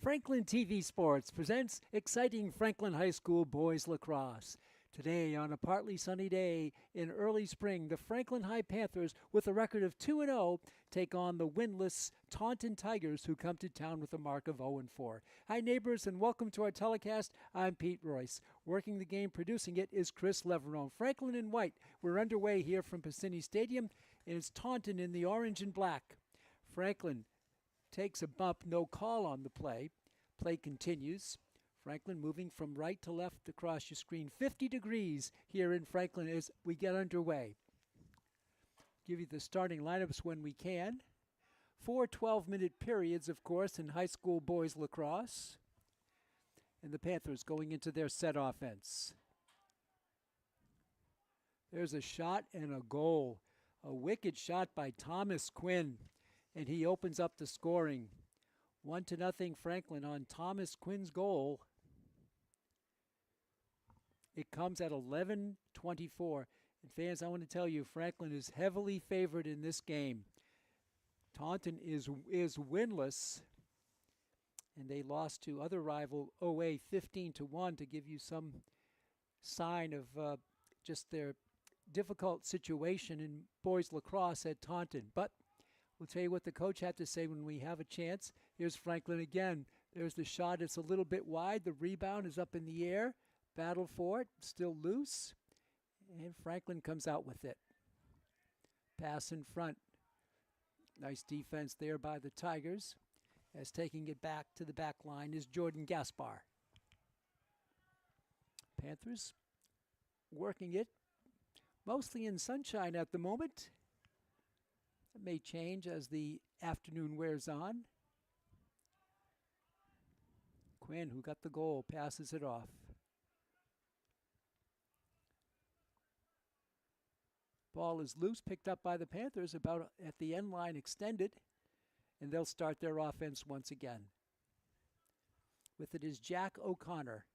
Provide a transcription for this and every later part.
Franklin TV Sports presents exciting Franklin High School boys lacrosse. Today, on a partly sunny day in early spring, the Franklin High Panthers, with a record of 2-0, take on the winless Taunton Tigers, who come to town with a mark of 0-4. Hi, neighbors, and welcome to our telecast. I'm Pete Royce. Working the game, producing it, is Chris Leverone. Franklin in white. We're underway here from Piscini Stadium, and it's Taunton in the orange and black. Franklin takes a bump, no call on the play. Play continues. Franklin moving from right to left across your screen. 50 degrees here in Franklin as we get underway. Give you the starting lineups when we can. 4 12-minute periods, of course, in high school boys lacrosse. And the Panthers going into their set offense. There's a shot and a goal. A wicked shot by Thomas Quinn. And he opens up the scoring. 1-0 Franklin on Thomas Quinn's goal. It comes at 11:24. And fans, I want to tell you, Franklin is heavily favored in this game. Taunton is winless, and they lost to other rival OA 15-1 to give you some sign of just their difficult situation in boys lacrosse at Taunton. But we'll tell you what the coach had to say when we have a chance. Here's Franklin again. There's the shot. It's a little bit wide. The rebound is up in the air. Battle for it. Still loose. And Franklin comes out with it. Pass in front. Nice defense there by the Tigers. As taking it back to the back line is Jordan Gaspar. Panthers working it. Mostly in sunshine at the moment. It may change as the afternoon wears on. Quinn, who got the goal, passes it off. Ball is loose, picked up by the Panthers about at the end line extended, and they'll start their offense once again. With it is Jack O'Connor.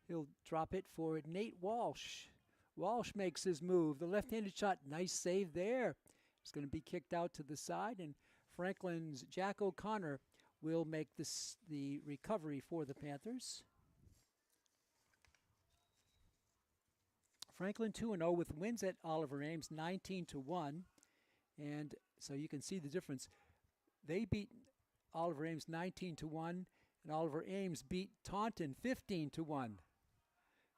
He'll drop it for Nate Walsh. Walsh makes his move. The left-handed shot, nice save there. It's going to be kicked out to the side, and Franklin's Jack O'Connor will make the recovery for the Panthers. Franklin 2-0 with wins at Oliver Ames 19-1, and so you can see the difference. They beat Oliver Ames 19-1, and Oliver Ames beat Taunton 15-1.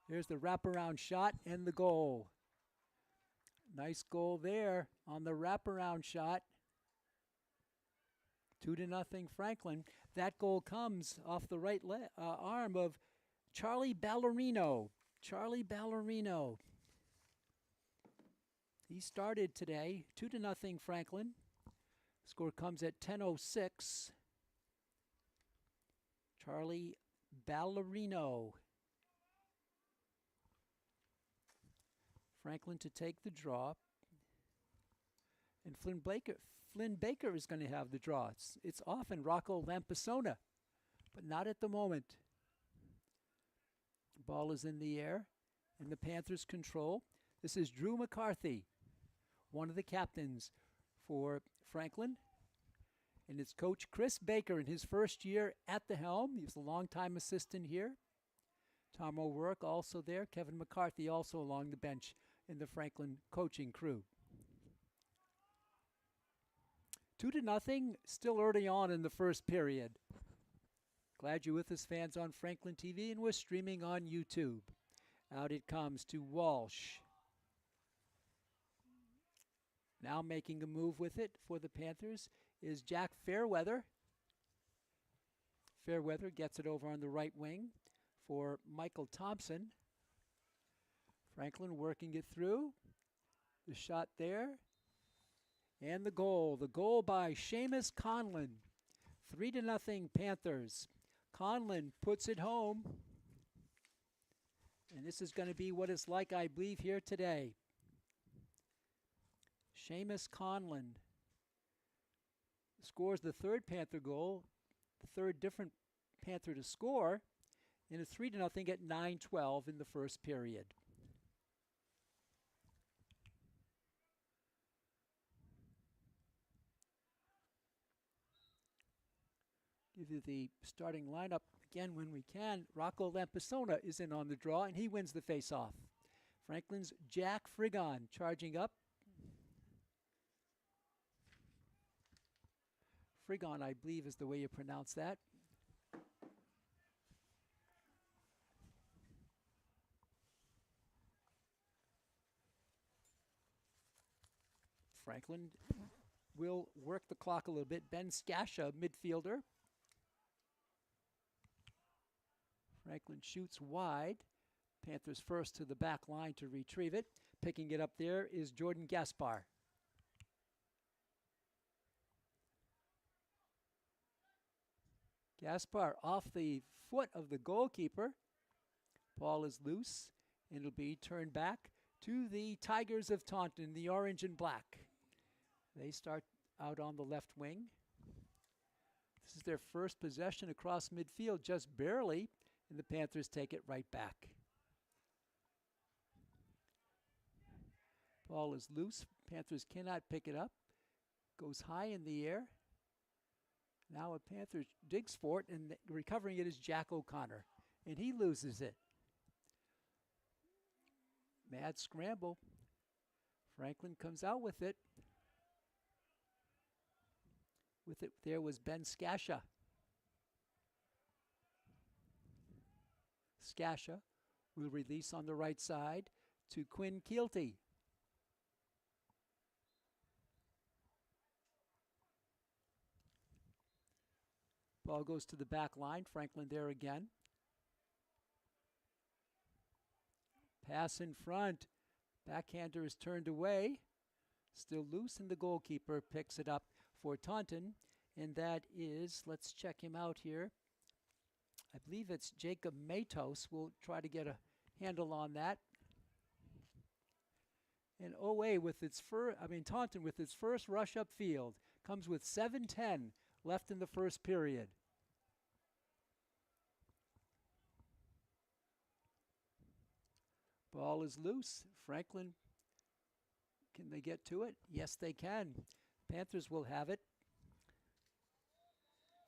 Here's the wraparound shot and the goal. Nice goal there on the wraparound shot. 2-0 Franklin. That goal comes off the right arm of Charlie Ballerino. Charlie Ballerino. He started today. 2-0 Franklin. Score comes at 10:06. Charlie Ballerino. Franklin to take the draw. And Flynn Baker is going to have the draw. It's often Rocco Lampisona, but not at the moment. The ball is in the air, and the Panthers control. This is Drew McCarthy, one of the captains for Franklin. And it's Coach Chris Baker in his first year at the helm. He was a longtime assistant here. Tom O'Rourke also there. Kevin McCarthy also along the bench in the Franklin coaching crew. 2-0, still early on in the first period. Glad you're with us, fans, on Franklin TV, and we're streaming on YouTube. Out it comes to Walsh. Now making a move with it for the Panthers is Jack Fairweather. Fairweather gets it over on the right wing for Michael Thompson. Franklin working it through. The shot there. And the goal. The goal by Seamus Conlon. 3-0 Panthers. Conlon puts it home. And this is going to be what it's like, I believe, here today. Seamus Conlon scores the third Panther goal, the third different Panther to score, and it's 3-0 at 9:12 in the first period. Give you the starting lineup again when we can. Rocco Lampisona is in on the draw, and he wins the face-off. Franklin's Jack Frigon charging up. Frigon, I believe, is the way you pronounce that. Franklin will work the clock a little bit. Ben Skasha, midfielder. Franklin shoots wide. Panthers first to the back line to retrieve it. Picking it up there is Jordan Gaspar. Gaspar off the foot of the goalkeeper. Ball is loose, and it'll be turned back to the Tigers of Taunton, the orange and black. They start out on the left wing. This is their first possession across midfield, just barely, and the Panthers take it right back. Ball is loose. Panthers cannot pick it up. Goes high in the air. Now a Panther digs for it, and recovering it is Jack O'Connor, and he loses it. Mad scramble. Franklin comes out with it. With it there was Ben Skasha. Skasha will release on the right side to Quinn Keelty. Ball goes to the back line. Franklin there again. Pass in front. Backhander is turned away. Still loose, and the goalkeeper picks it up for Taunton. And that is, let's check him out here. I believe it's Jacob Matos. We'll try to get a handle on that. And Taunton with its first rush upfield comes with 7:10 left in the first period. Ball is loose. Franklin, can they get to it? Yes, they can. Panthers will have it.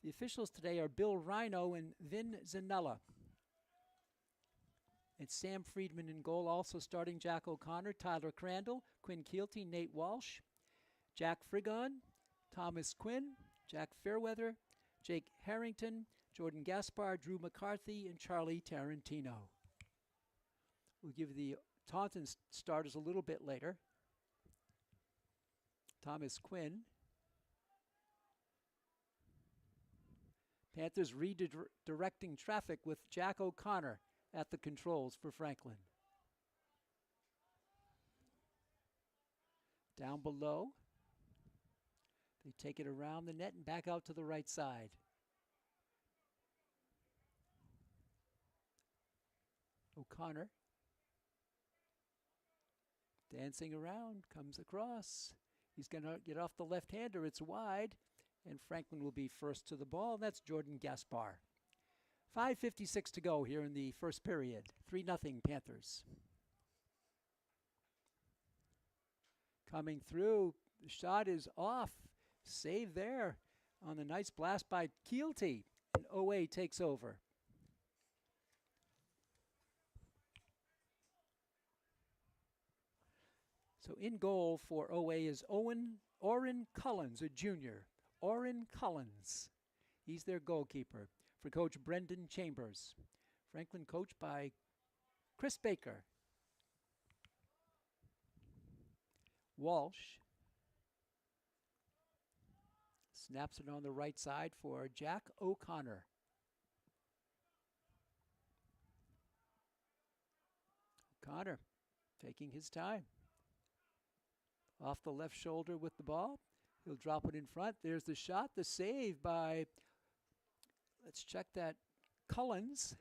The officials today are Bill Rhino and Vin Zanella. It's Sam Friedman in goal, also starting Jack O'Connor, Tyler Crandall, Quinn Keelty, Nate Walsh, Jack Frigon, Thomas Quinn, Jack Fairweather, Jake Harrington, Jordan Gaspar, Drew McCarthy, and Charlie Tarantino. We'll give the Taunton starters a little bit later. Thomas Quinn. Panthers redirecting traffic with Jack O'Connor at the controls for Franklin. Down below. They take it around the net and back out to the right side. O'Connor dancing around, comes across. He's going to get off the left-hander. It's wide, and Franklin will be first to the ball. That's Jordan Gaspar. 5:56 to go here in the first period. 3-0 Panthers. Coming through, the shot is off. Save there on the nice blast by Keelty, and OA takes over. So in goal for OA is Orrin Collins, a junior. Orrin Collins. He's their goalkeeper for Coach Brendan Chambers. Franklin coached by Chris Baker. Walsh snaps it on the right side for Jack O'Connor. O'Connor taking his time. Off the left shoulder with the ball. He'll drop it in front. There's the shot. The save by, let's check that, Collins.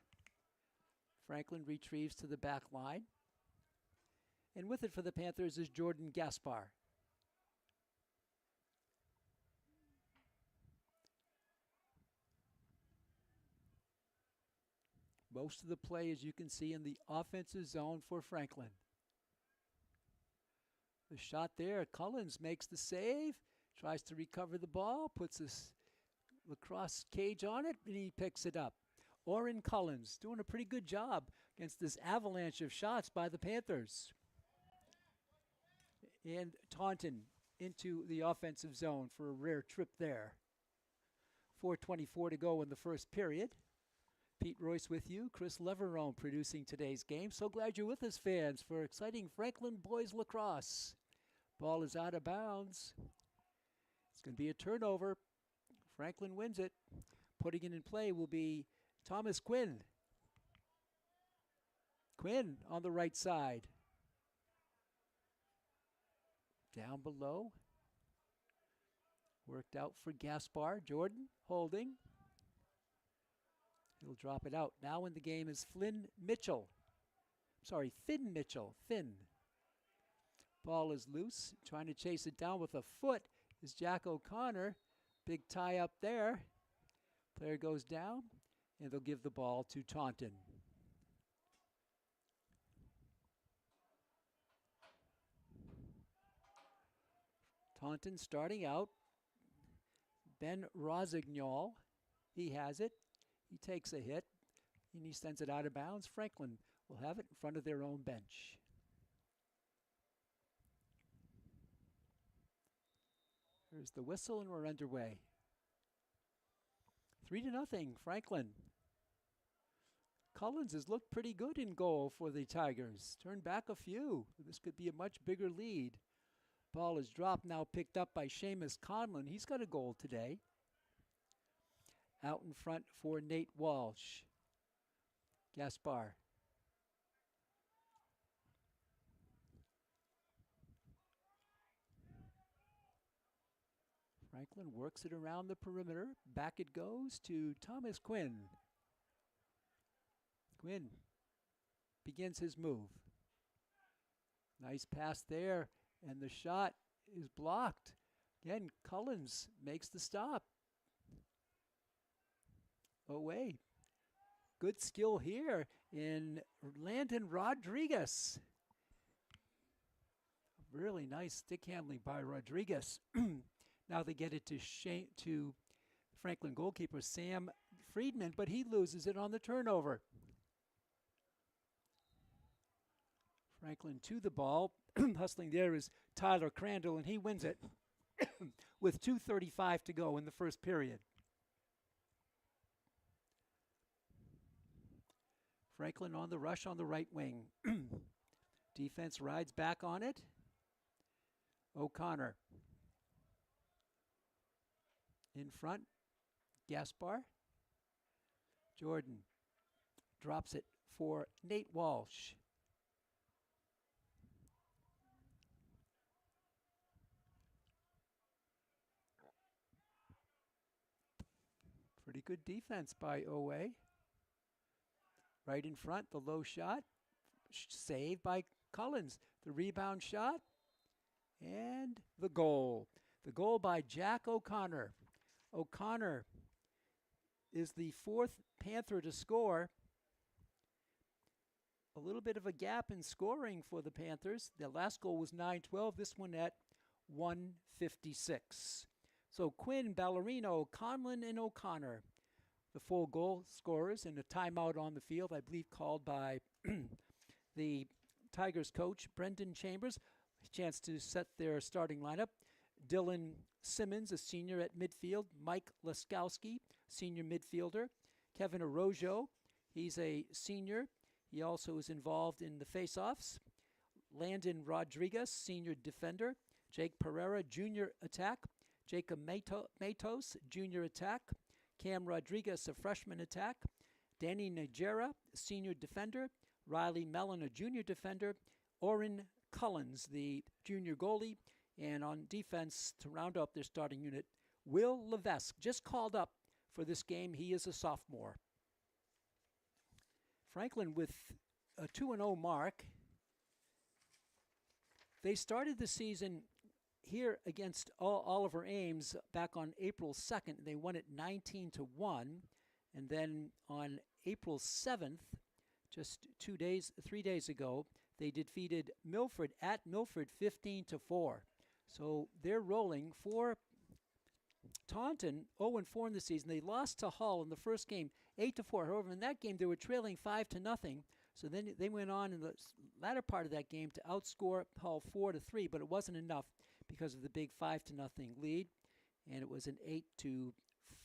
Franklin retrieves to the back line. And with it for the Panthers is Jordan Gaspar. Most of the play, as you can see, in the offensive zone for Franklin. The shot there, Collins makes the save, tries to recover the ball, puts his lacrosse cage on it, and he picks it up. Oren Collins doing a pretty good job against this avalanche of shots by the Panthers. And Taunton into the offensive zone for a rare trip there. 4:24 to go in the first period. Pete Royce with you, Chris Leverone producing today's game. So glad you're with us, fans, for exciting Franklin Boys Lacrosse. Ball is out of bounds. It's going to be a turnover. Franklin wins it. Putting it in play will be Thomas Quinn. Quinn on the right side. Down below. Worked out for Gaspar. Jordan holding. He'll drop it out. Now in the game is Finn Mitchell. Finn. Ball is loose. Trying to chase it down with a foot is Jack O'Connor. Big tie up there. Player goes down, and they'll give the ball to Taunton. Taunton starting out. Ben Rosignol, he has it. He takes a hit, and he sends it out of bounds. Franklin will have it in front of their own bench. Here's the whistle, and we're underway. 3-0, Franklin. Collins has looked pretty good in goal for the Tigers. Turned back a few. This could be a much bigger lead. Ball is dropped, now picked up by Seamus Conlon. He's got a goal today. Out in front for Nate Walsh. Gaspar. Franklin works it around the perimeter. Back it goes to Thomas Quinn. Quinn begins his move. Nice pass there, and the shot is blocked. Again, Collins makes the stop. Away. Good skill here in Landon Rodriguez. Really nice stick handling by Rodriguez. Now they get it to Franklin goalkeeper Sam Friedman, but he loses it on the turnover. Franklin to the ball. Hustling there is Tyler Crandall, and he wins it with 2:35 to go in the first period. Franklin on the rush on the right wing. Defense rides back on it. O'Connor. In front, Gaspar. Jordan drops it for Nate Walsh. Pretty good defense by OA. Right in front, the low shot. Saved by Collins. The rebound shot. And the goal. The goal by Jack O'Connor. O'Connor is the fourth Panther to score. A little bit of a gap in scoring for the Panthers. Their last goal was 9-12. This one at 1:56. So Quinn, Ballerino, Conlon, and O'Connor, the full goal scorers, and a timeout on the field, I believe called by the Tigers coach, Brendan Chambers. A chance to set their starting lineup. Dylan Simmons, a senior at midfield. Mike Laskowski, senior midfielder. Kevin Arrojo, he's a senior. He also is involved in the faceoffs. Landon Rodriguez, senior defender. Jake Pereira, junior attack. Jacob Matos, junior attack. Cam Rodriguez, a freshman attack. Danny Najera, senior defender. Riley Mellon, a junior defender. Oren Collins, the junior goalie. And on defense, to round up their starting unit, Will Levesque, just called up for this game. He is a sophomore. Franklin with a 2-0 mark. They started the season here against Oliver Ames back on April 2nd. They won it 19-1. And then on April 7th, just 3 days ago, they defeated Milford at Milford 15-4. So they're rolling. 4 Taunton, 0-4 in the season. They lost to Hull in the first game, 8-4. However, in that game, they were trailing 5-0. So then they went on in the latter part of that game to outscore Hull 4-3, but it wasn't enough because of the big 5-0 lead, and it was an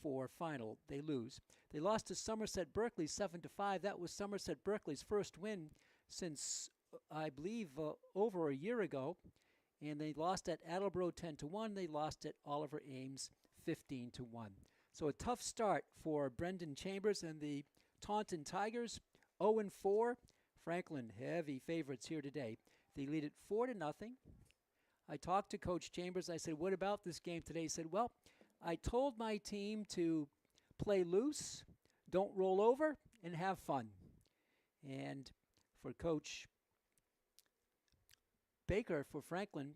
8-4 final. They lose. They lost to Somerset Berkeley 7-5. That was Somerset Berkeley's first win since, I believe, over a year ago. And they lost at Attleboro 10-1. They lost at Oliver Ames 15-1. So a tough start for Brendan Chambers and the Taunton Tigers. 0-4. Franklin, heavy favorites here today. They lead it 4-0. I talked to Coach Chambers. I said, what about this game today? He said, well, I told my team to play loose, don't roll over, and have fun. And for Coach Baker, for Franklin,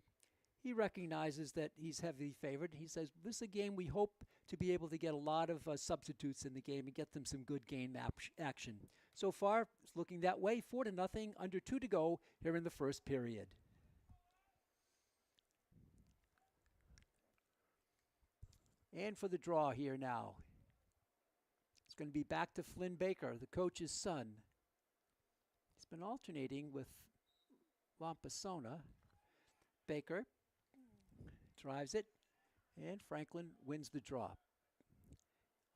he recognizes that he's heavily favored. He says, this is a game we hope to be able to get a lot of substitutes in the game and get them some good game action. So far, it's looking that way, 4-0, under 2 to go here in the first period. And for the draw here now, it's going to be back to Flynn Baker, the coach's son. He's been alternating with Lampasona. Baker drives it, and Franklin wins the draw.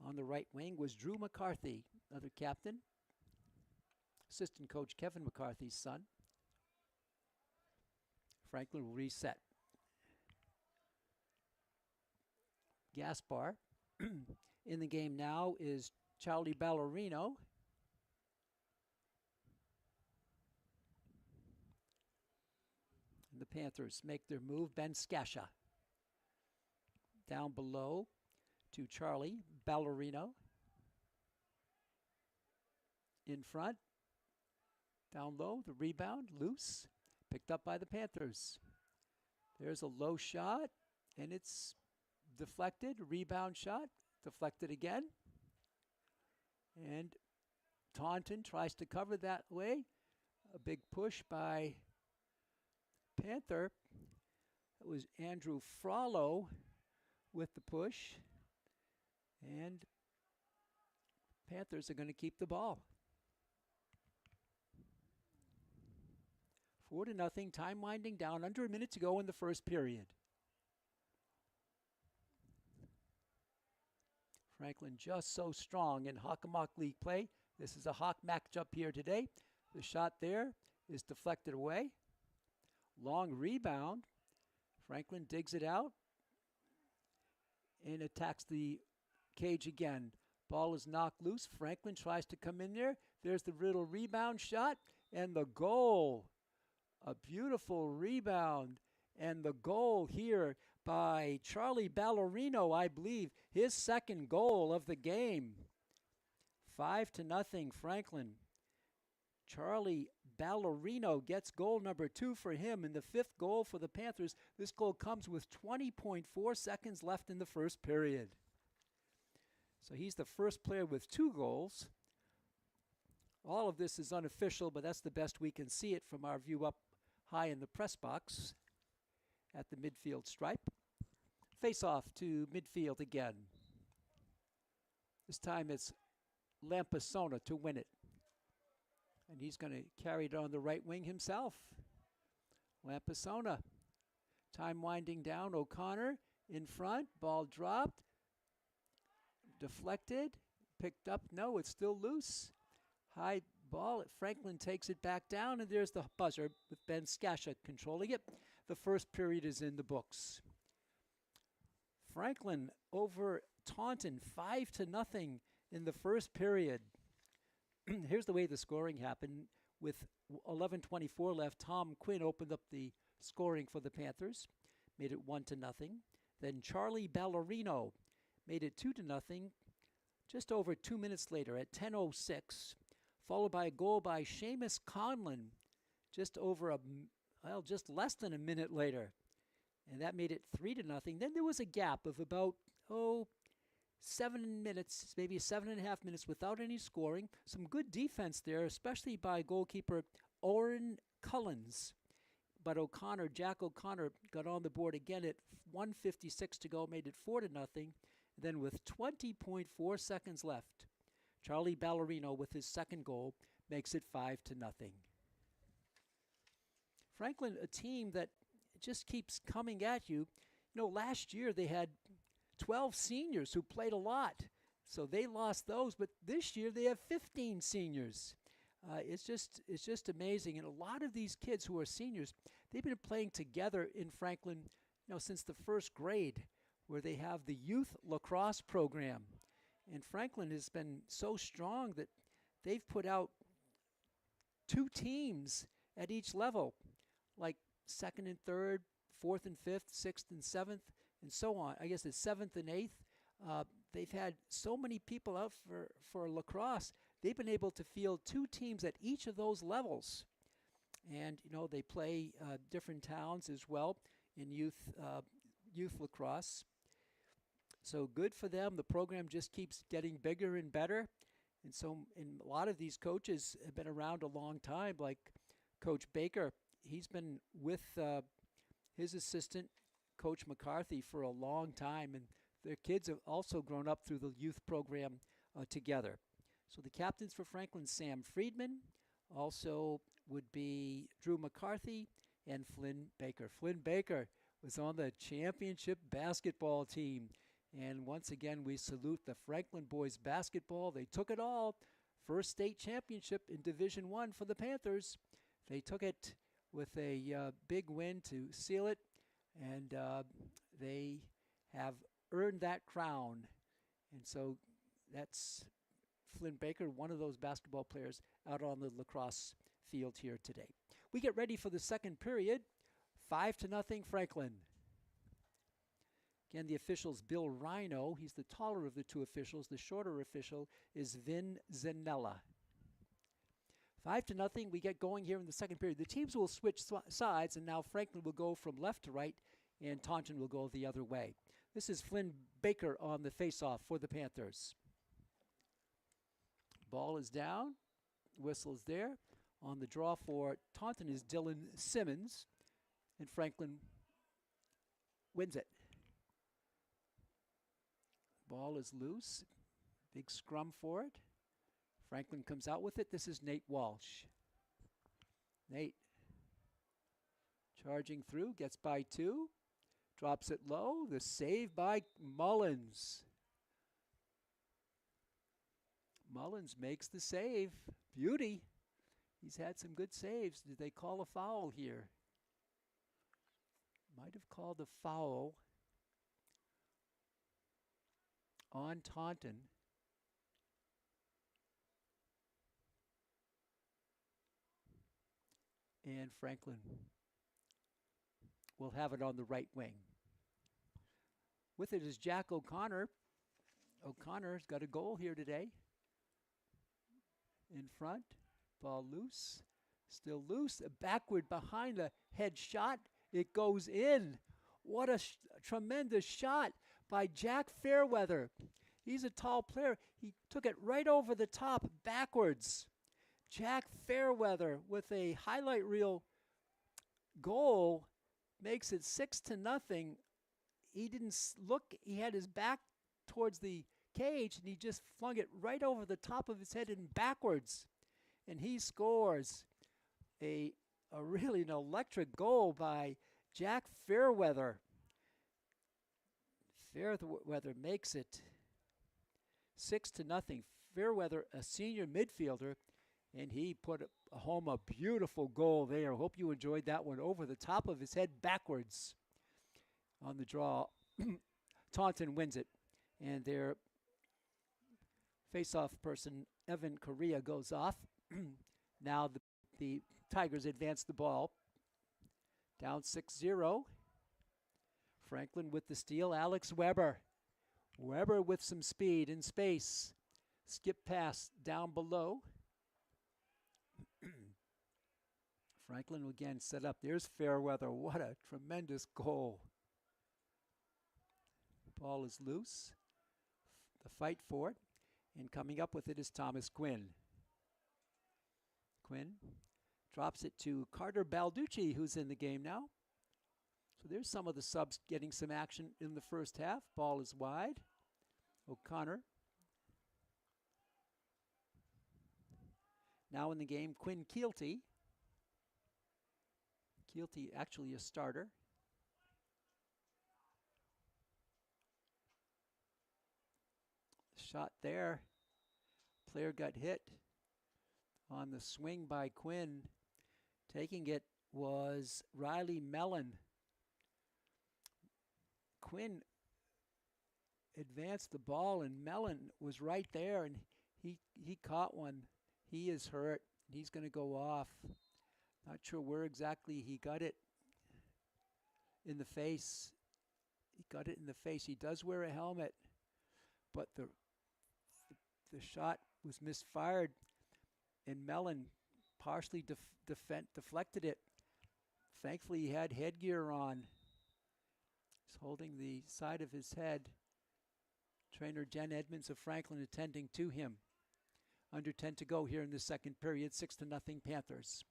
On the right wing was Drew McCarthy, another captain. Assistant coach Kevin McCarthy's son. Franklin will reset. Gaspar. In the game now is Charlie Ballerino. And the Panthers make their move. Ben Scascia. Down below to Charlie Ballerino. In front. Down low, the rebound, loose. Picked up by the Panthers. There's a low shot, and it's deflected. Rebound shot, deflected again. And Taunton tries to cover that way. A big push by Panther. It was Andrew Frollo with the push. And Panthers are going to keep the ball. 4-0, time winding down, under a minute to go in the first period. Franklin just so strong in Hockomock League play. This is a Hawk matchup here today. The shot there is deflected away. Long rebound. Franklin digs it out and attacks the cage again. Ball is knocked loose. Franklin tries to come in there. There's the little rebound shot and the goal. A beautiful rebound and the goal here by Charlie Ballerino, I believe, his second goal of the game. 5-0 Franklin. Charlie Ballerino gets goal number 2 for him and the 5th goal for the Panthers. This goal comes with 20.4 seconds left in the first period. So he's the first player with 2 goals. All of this is unofficial, but that's the best we can see it from our view up high in the press box at the midfield stripe. Face off to midfield again. This time it's Lampasona to win it. And he's going to carry it on the right wing himself. Lampasona. Time winding down. O'Connor in front. Ball dropped. Deflected. Picked up. No, it's still loose. High ball. Franklin takes it back down, and there's the buzzer with Ben Scascia controlling it. The first period is in the books. Franklin over Taunton, 5-0 in the first period. Here's the way the scoring happened. With 11:24 left, Tom Quinn opened up the scoring for the Panthers, made it 1-0. Then Charlie Ballerino made it 2-0 just over 2 minutes later at 10:06. Followed by a goal by Seamus Conlon just less than a minute later. And that made it 3-0. Then there was a gap of about, 7 minutes, maybe 7.5 minutes without any scoring. Some good defense there, especially by goalkeeper Oren Cullens. But Jack O'Connor got on the board again at 1:56 to go, made it 4-0. Then with 20.4 seconds left, Charlie Ballerino with his second goal makes it 5-0. Franklin, a team that just keeps coming at you. You know, last year they had 12 seniors who played a lot, so they lost those. But this year they have 15 seniors. It's just amazing. And a lot of these kids who are seniors, they've been playing together in Franklin, since the first grade, where they have the youth lacrosse program. And Franklin has been so strong that they've put out 2 teams at each level, like 2nd and 3rd, 4th and 5th, 6th and 7th, and so on. I guess it's 7th and 8th. They've had so many people out for lacrosse. They've been able to field 2 teams at each of those levels. And, they play different towns as well in youth lacrosse. So good for them. The program just keeps getting bigger and better. And so a lot of these coaches have been around a long time, like Coach Baker. He's been with his assistant, Coach McCarthy, for a long time. And their kids have also grown up through the youth program together. So the captains for Franklin, Sam Friedman, also would be Drew McCarthy and Flynn Baker. Flynn Baker was on the championship basketball team. And once again, we salute the Franklin boys basketball. They took it all. First state championship in Division I for the Panthers. They took it with a big win to seal it, and they have earned that crown. And so that's Flynn Baker, one of those basketball players out on the lacrosse field here today. We get ready for the second period. 5-0 Franklin. Again, the official's Bill Rhino. He's the taller of the 2 officials. The shorter official is Vin Zanella. 5-0. We get going here in the second period. The teams will switch sides, and now Franklin will go from left to right, and Taunton will go the other way. This is Flynn Baker on the faceoff for the Panthers. Ball is down. Whistle's there. On the draw for Taunton is Dylan Simmons, and Franklin wins it. Ball is loose. Big scrum for it. Franklin comes out with it. This is Nate Walsh. Nate charging through, gets by 2, drops it low. The save by Mullins. Mullins makes the save. Beauty. He's had some good saves. Did they call a foul here? Might have called a foul on Taunton. And Franklin will have it on the right wing. With it is Jack O'Connor. O'Connor's got a goal here today. In front, ball loose, still loose, backward behind the head shot. It goes in. What a tremendous shot by Jack Fairweather. He's a tall player. He took it right over the top backwards. Jack Fairweather with a highlight reel goal makes it 6-0. He didn't look. He had his back towards the cage, and he just flung it right over the top of his head and backwards. And he scores a really an electric goal by Jack Fairweather. Fairweather makes it 6-0. Fairweather, a senior midfielder, and he put home a beautiful goal there. Hope you enjoyed that one. Over the top of his head backwards on the draw. Taunton wins it. And their face-off person, Evan Correa, goes off. Now the Tigers advance the ball. Down 6-0. Franklin with the steal. Alex Weber. Weber with some speed and space. Skip pass down below. Franklin again set up. There's Fairweather. What a tremendous goal. Ball is loose. The fight for it. And coming up with it is Thomas Quinn. Quinn drops it to Carter Balducci, who's in the game now. So there's some of the subs getting some action in the first half. Ball is wide. O'Connor. Now in the game, Quinn Keelty. Keelty actually a starter. Shot there. Player got hit on the swing by Quinn. Taking it was Riley Mellon. Quinn advanced the ball and Mellon was right there and he caught one. He is hurt. He's going to go off. Not sure where exactly he got it. In the face. He got it in the face. He does wear a helmet, but the shot was misfired and Mellon partially deflected it. Thankfully, he had headgear on. He's holding the side of his head. Trainer Jen Edmonds of Franklin attending to him. Under 10 to go here in the second period, 6-0 Panthers.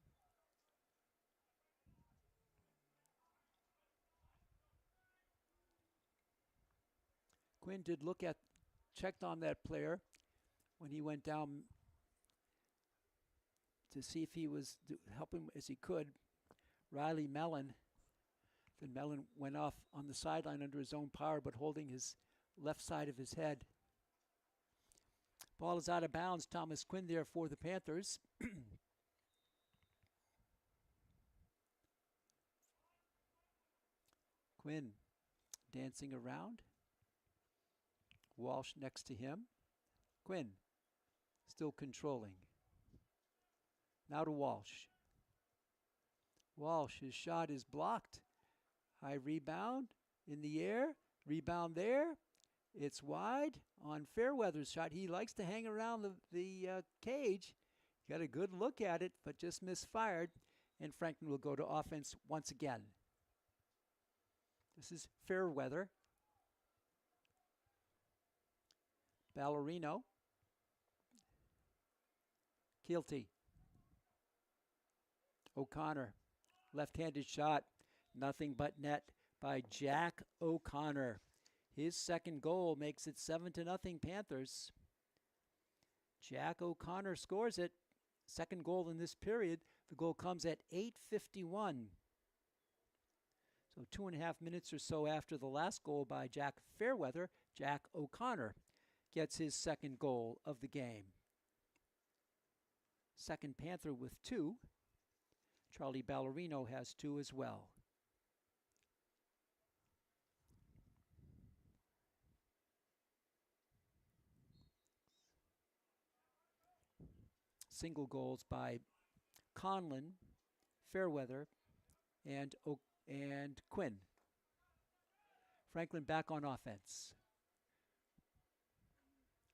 Quinn did checked on that player when he went down to see if he was helping as he could. Riley Mellon. Then Mellon went off on the sideline under his own power, but holding his left side of his head. Ball is out of bounds. Thomas Quinn there for the Panthers. Quinn dancing around. Walsh next to him. Quinn still controlling. Now to Walsh. Walsh, his shot is blocked. High rebound in the air. Rebound there. It's wide on Fairweather's shot. He likes to hang around the cage. Got a good look at it, but just misfired. And Franklin will go to offense once again. This is Fairweather. Ballerino. Keelty. O'Connor. Left-handed shot. Nothing but net by Jack O'Connor. His second goal makes it 7-0 Panthers. Jack O'Connor scores it. Second goal in this period. The goal comes at 8:51. So 2.5 minutes or so after the last goal by Jack Fairweather, Jack O'Connor gets his second goal of the game. Second Panther with 2. Charlie Ballerino has 2 as well. Single goals by Conlon, Fairweather, and Quinn. Franklin back on offense.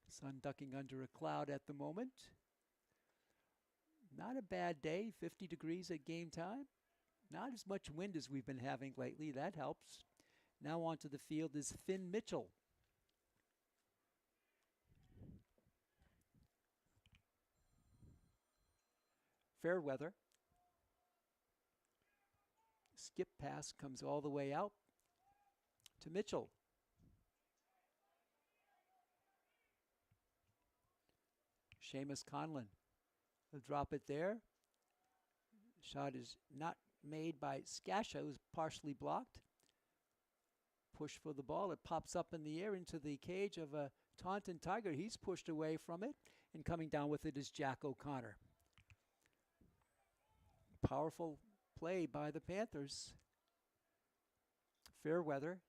Sun ducking under a cloud at the moment. Not a bad day, 50 degrees at game time. Not as much wind as we've been having lately, that helps. Now onto the field is Finn Mitchell. Fairweather. Skip pass comes all the way out to Mitchell. Seamus Conlon will drop it there. Shot is not made by Skasha, who's partially blocked. Push for the ball. It pops up in the air into the cage of a Taunton Tiger. He's pushed away from it, and coming down with it is Jack O'Connor. Powerful play by the Panthers. Fairweather.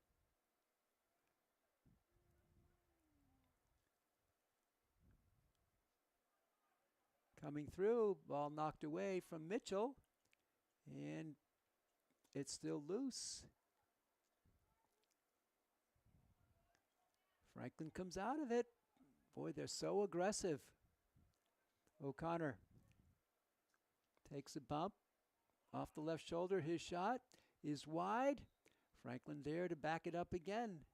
Coming through, ball knocked away from Mitchell, and it's still loose. Franklin comes out of it. Boy, they're so aggressive. O'Connor takes a bump off the left shoulder. His shot is wide. Franklin there to back it up again.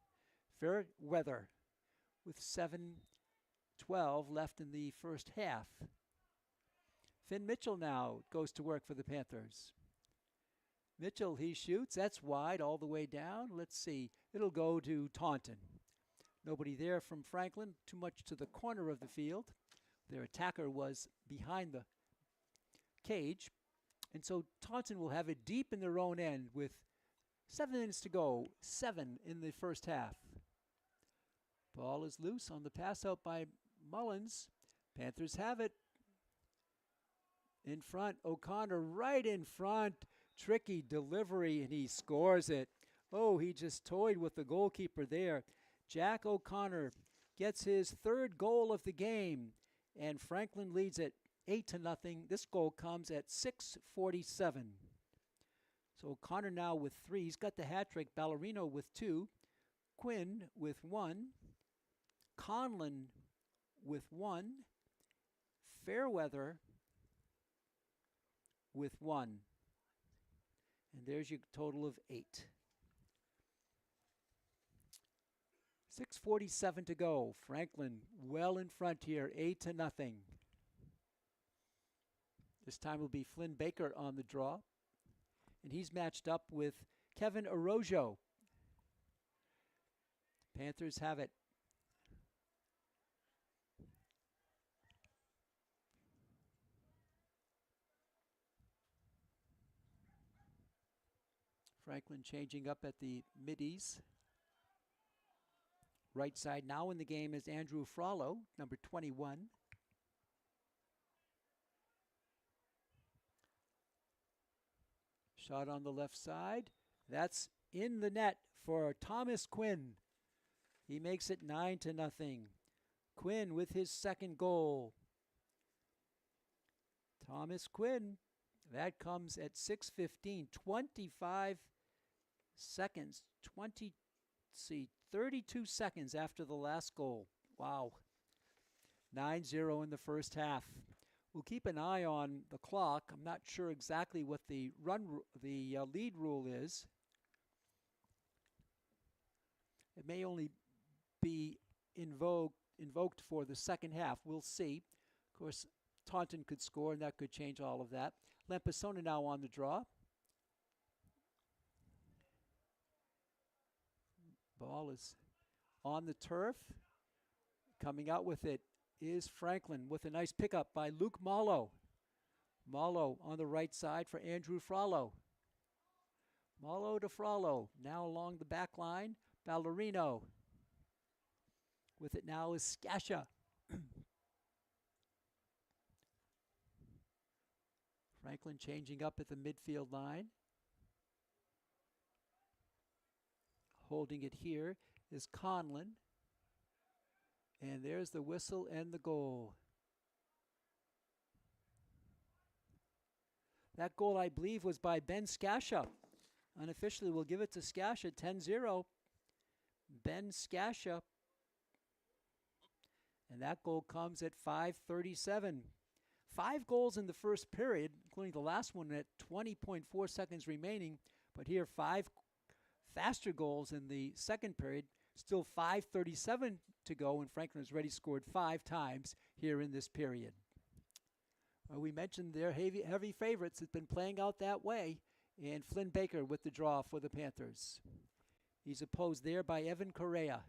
Fairweather with 7:12 left in the first half. Finn Mitchell now goes to work for the Panthers. Mitchell, he shoots. That's wide all the way down. Let's see. It'll go to Taunton. Nobody there from Franklin, too much to the corner of the field. Their attacker was behind the cage. And so Taunton will have it deep in their own end with 7 minutes to go, 7 in the first half. Ball is loose on the pass out by Mullins. Panthers have it. In front, O'Connor right in front. Tricky delivery, and he scores it. Oh, he just toyed with the goalkeeper there. Jack O'Connor gets his 3rd goal of the game, and Franklin leads it 8-0. This goal comes at 6:47. So O'Connor now with 3. He's got the hat trick. Ballerino with 2. Quinn with 1. Conlon with 1. Fairweather with 1. And there's your total of 8. 6:47 to go. Franklin well in front here, 8-0. This time will be Flynn Baker on the draw. And he's matched up with Kevin Arrojo. Panthers have it. Franklin changing up at the middies. Right side now in the game is Andrew Frollo, number 21. Shot on the left side. That's in the net for Thomas Quinn. He makes it 9-0. Quinn with his 2nd goal. Thomas Quinn. That comes at 6:15, 25 seconds, 32 seconds after the last goal. Wow. 9-0 in the first half. We'll keep an eye on the clock. I'm not sure exactly what the lead rule is. It may only be invoked for the second half. We'll see. Of course, Taunton could score, and that could change all of that. Lampasona now on the draw. Ball is on the turf. Coming out with it is Franklin with a nice pickup by Luke Mallow. Mallow on the right side for Andrew Frollo. Mallow to Frollo. Now along the back line, Ballerino. With it now is Skasha. Franklin changing up at the midfield line. Holding it here is Conlon. And there's the whistle and the goal. That goal, I believe, was by Ben Skasha. Unofficially, we'll give it to Skasha, 10-0. Ben Skasha. And that goal comes at 5:37. 5 goals in the first period, including the last one at 20.4 seconds remaining. But here, 5 faster goals in the second period. Still 5:37 to go, and Franklin has already scored 5 times here in this period. Well, we mentioned their heavy favorites. It's been playing out that way. And Flynn Baker with the draw for the Panthers. He's opposed there by Evan Correa.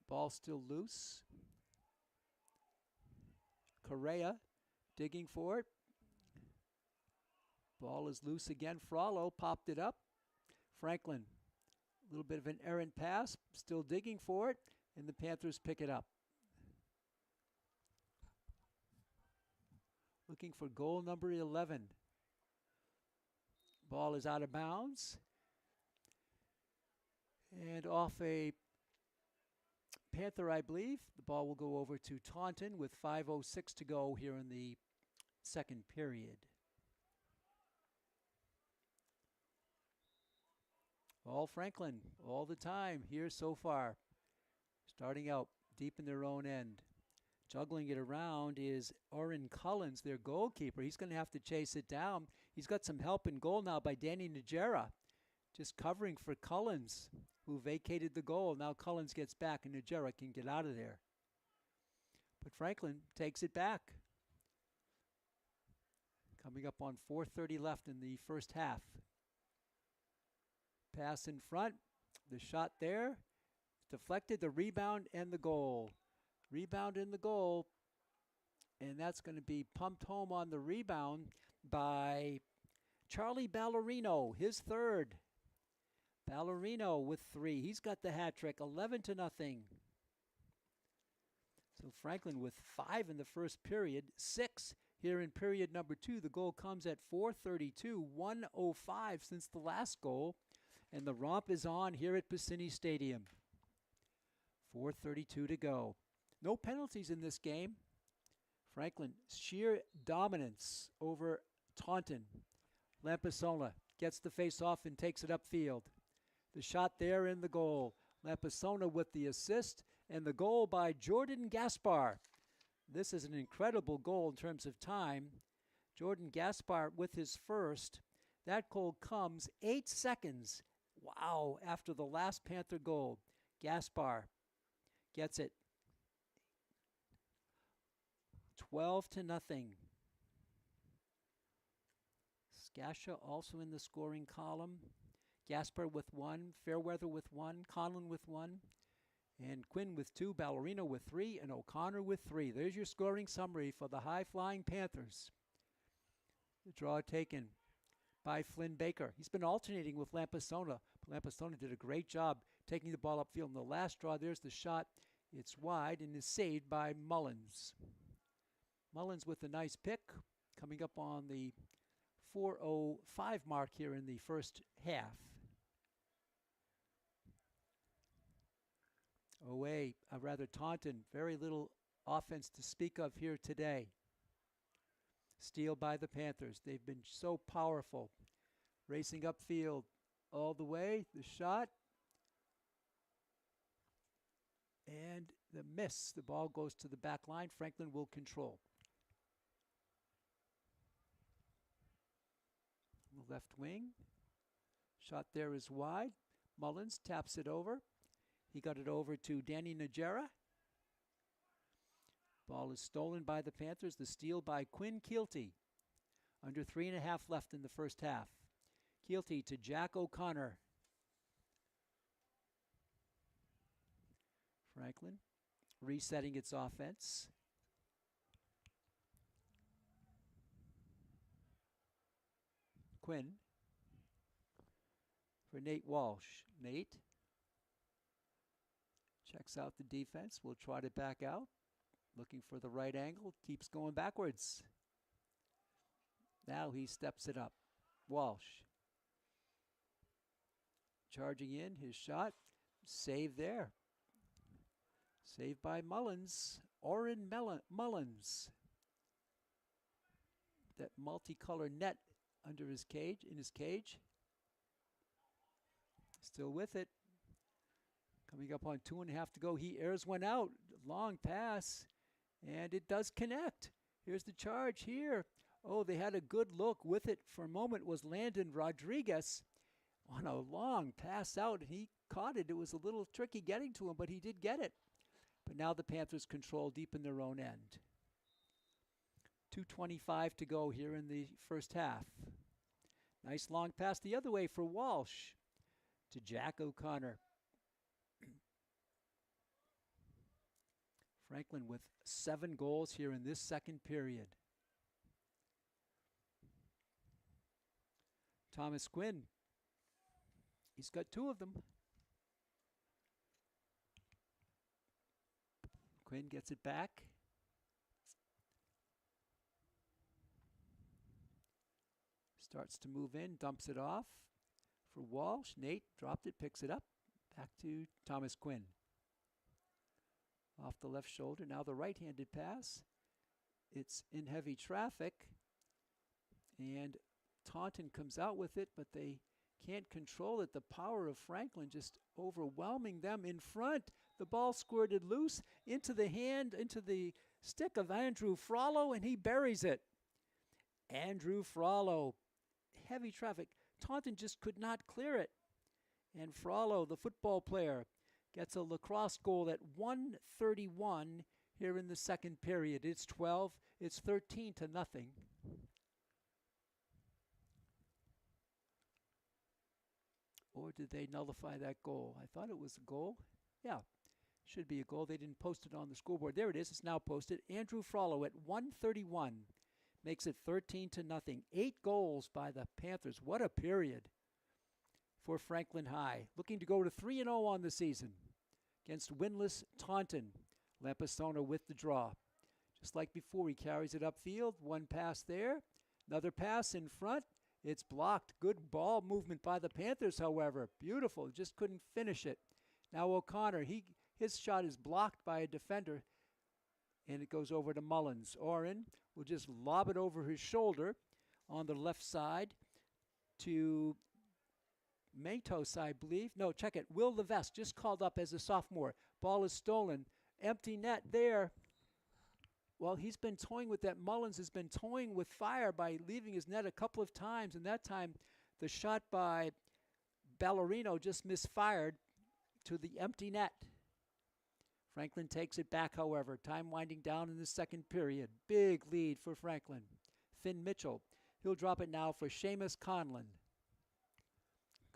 Ball still loose. Correa digging for it. Ball is loose again. Frollo popped it up. Franklin, a little bit of an errant pass, still digging for it, and the Panthers pick it up. Looking for goal number 11. Ball is out of bounds. And off a Panther, I believe. The ball will go over to Taunton with 5:06 to go here in the second period. All Franklin, all the time here so far. Starting out deep in their own end. Juggling it around is Oren Cullens, their goalkeeper. He's going to have to chase it down. He's got some help in goal now by Danny Najera. Just covering for Cullens, who vacated the goal. Now Cullens gets back and Najera can get out of there. But Franklin takes it back. Coming up on 4:30 left in the first half. Pass in front. The shot there. deflected, the rebound, and the goal. Rebound and the goal. And that's going to be pumped home on the rebound by Charlie Ballerino, his third. Ballerino with 3. He's got the hat trick, 11-0. So Franklin with 5 in the first period, 6 here in period number 2. The goal comes at 4:32, 1:05 since the last goal. And the romp is on here at Piscini Stadium. 4:32 to go. No penalties in this game. Franklin, sheer dominance over Taunton. Lampasona gets the face-off and takes it upfield. The shot there in the goal. Lampasona with the assist, and the goal by Jordan Gaspar. This is an incredible goal in terms of time. Jordan Gaspar with his first. That goal comes 8 seconds, wow, after the last Panther goal. Gaspar gets it. 12-0. Skasha also in the scoring column. Gaspar with 1, Fairweather with 1, Conlon with 1, and Quinn with 2, Ballerino with 3, and O'Connor with 3. There's your scoring summary for the high-flying Panthers. The draw taken by Flynn Baker. He's been alternating with Lampasona, but Lampasona did a great job taking the ball upfield. In the last draw, there's the shot. It's wide and is saved by Mullins. Mullins with a nice pick, coming up on the 4:05 mark here in the first half. Taunton, very little offense to speak of here today. Steal by the Panthers. They've been so powerful. Racing upfield all the way. The shot. And the miss. The ball goes to the back line. Franklin will control. Left wing. Shot there is wide. Mullins taps it over. He got it over to Danny Najera. Ball is stolen by the Panthers. The steal by Quinn Keelty. Under 3.5 left in the first half. Keelty to Jack O'Connor. Franklin resetting its offense. Quinn for Nate Walsh. Nate checks out the defense. Will trot it back out. Looking for the right angle. Keeps going backwards. Now he steps it up. Walsh charging in. His shot. Save there. Saved by Mullins. Oren Mullins. That multicolored net under his cage, in his cage. Still with it. Coming up on 2.5 to go. He airs one out. Long pass. And it does connect. Here's the charge here. Oh, they had a good look with it for a moment. Was Landon Rodriguez on a long pass out. And he caught it. It was a little tricky getting to him, but he did get it. But now the Panthers control deep in their own end. 2:25 to go here in the first half. Nice long pass the other way for Walsh to Jack O'Connor. Franklin with 7 goals here in this second period. Thomas Quinn, he's got 2 of them. Quinn gets it back. Starts to move in, dumps it off for Walsh. Nate dropped it, picks it up. Back to Thomas Quinn. Off the left shoulder. Now the right-handed pass. It's in heavy traffic. And Taunton comes out with it, but they can't control it. The power of Franklin just overwhelming them in front. The ball squirted loose into the hand, into the stick of Andrew Frollo, and he buries it. Andrew Frollo. Heavy traffic. Taunton just could not clear it. And Frollo, the football player, gets a lacrosse goal at 1:31 here in the second period. It's 13-0. Or did they nullify that goal? I thought it was a goal. Yeah, should be a goal. They didn't post it on the scoreboard. There it is. It's now posted. Andrew Frollo at 1:31 makes it 13-0. 8 goals by the Panthers. What a period for Franklin High. Looking to go to 3-0 on the season against winless Taunton. Lampasona with the draw. Just like before, he carries it upfield. One pass there. Another pass in front. It's blocked. Good ball movement by the Panthers, however. Beautiful. Just couldn't finish it. Now O'Connor, his shot is blocked by a defender, and it goes over to Mullins. Oren will just lob it over his shoulder on the left side to Matos, I believe. No, check it. Will Levesque just called up as a sophomore. Ball is stolen. Empty net there. Well, he's been toying with that. Mullins has been toying with fire by leaving his net a couple of times, and that time the shot by Ballerino just misfired to the empty net. Franklin takes it back, however. Time winding down in the second period. Big lead for Franklin. Finn Mitchell. He'll drop it now for Seamus Conlon.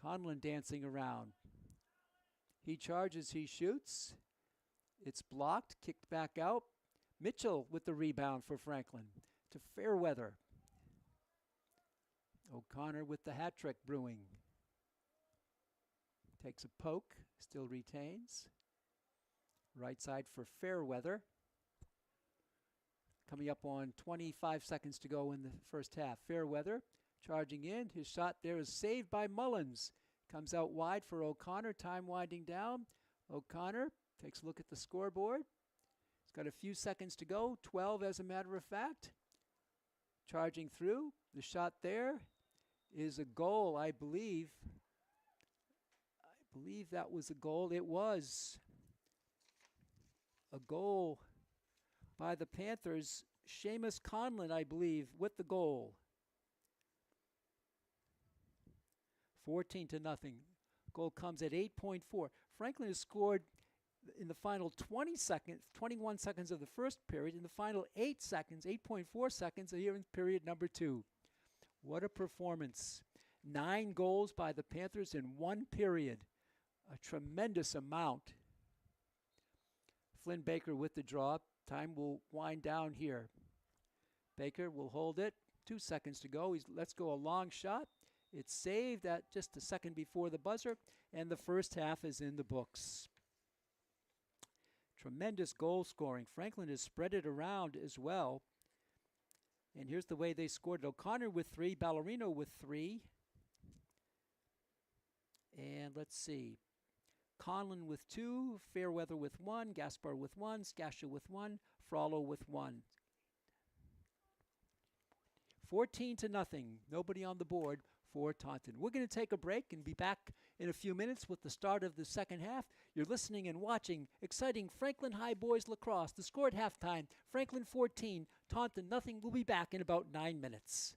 Conlon dancing around. He charges, he shoots. It's blocked, kicked back out. Mitchell with the rebound for Franklin to Fairweather. O'Connor with the hat trick brewing. Takes a poke, still retains. Right side for Fairweather. Coming up on 25 seconds to go in the first half. Fairweather charging in. His shot there is saved by Mullins. Comes out wide for O'Connor. Time winding down. O'Connor takes a look at the scoreboard. He's got a few seconds to go. 12 as a matter of fact. Charging through. The shot there is a goal, I believe. I believe that was a goal. It was a goal by the Panthers. Seamus Conlon, I believe, with the goal. 14-0. Goal comes at 8.4. Franklin has scored in the final 21 seconds of the first period. In the final 8.4 seconds here in period number 2. What a performance. 9 goals by the Panthers in one period. A tremendous amount. Flynn Baker with the draw. Time will wind down here. Baker will hold it. 2 seconds to go. He lets go a long shot. It's saved at just a second before the buzzer, and the first half is in the books. Tremendous goal scoring. Franklin has spread it around as well. And here's the way they scored it. O'Connor with 3, Ballerino with 3. And let's see. Conlon with 2, Fairweather with 1, Gaspar with 1, Scascia with 1, Frollo with 1. 14-0. Nobody on the board for Taunton. We're going to take a break and be back in a few minutes with the start of the second half. You're listening and watching exciting Franklin High Boys Lacrosse. The score at halftime, Franklin 14, Taunton nothing. We'll be back in about 9 minutes.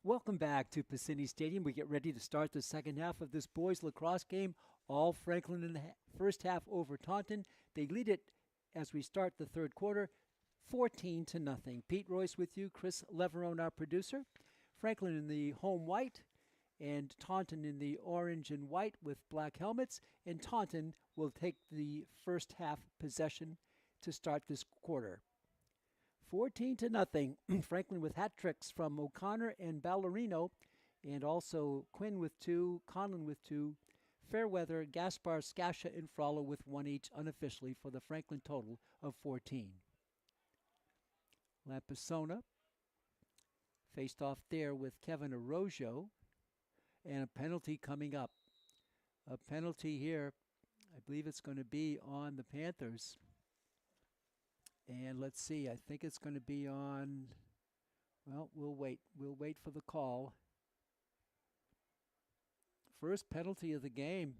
Welcome back to Piscini Stadium. We get ready to start the second half of this boys lacrosse game. All Franklin in the first half over Taunton. They lead it as we start the third quarter, 14-0. Pete Royce with you, Chris Leverone, our producer. Franklin in the home white and Taunton in the orange and white with black helmets. And Taunton will take the first half possession to start this quarter. 14-0. Franklin with hat tricks from O'Connor and Ballerino, and also Quinn with 2, Conlon with 2, Fairweather, Gaspar, Skasha, and Frollo with 1 each unofficially for the Franklin total of 14. Lampisona faced off there with Kevin Arrojo, and a penalty coming up. A penalty here, I believe it's going to be on the Panthers. And let's see, I think it's going to be on, well, we'll wait. We'll wait for the call. First penalty of the game,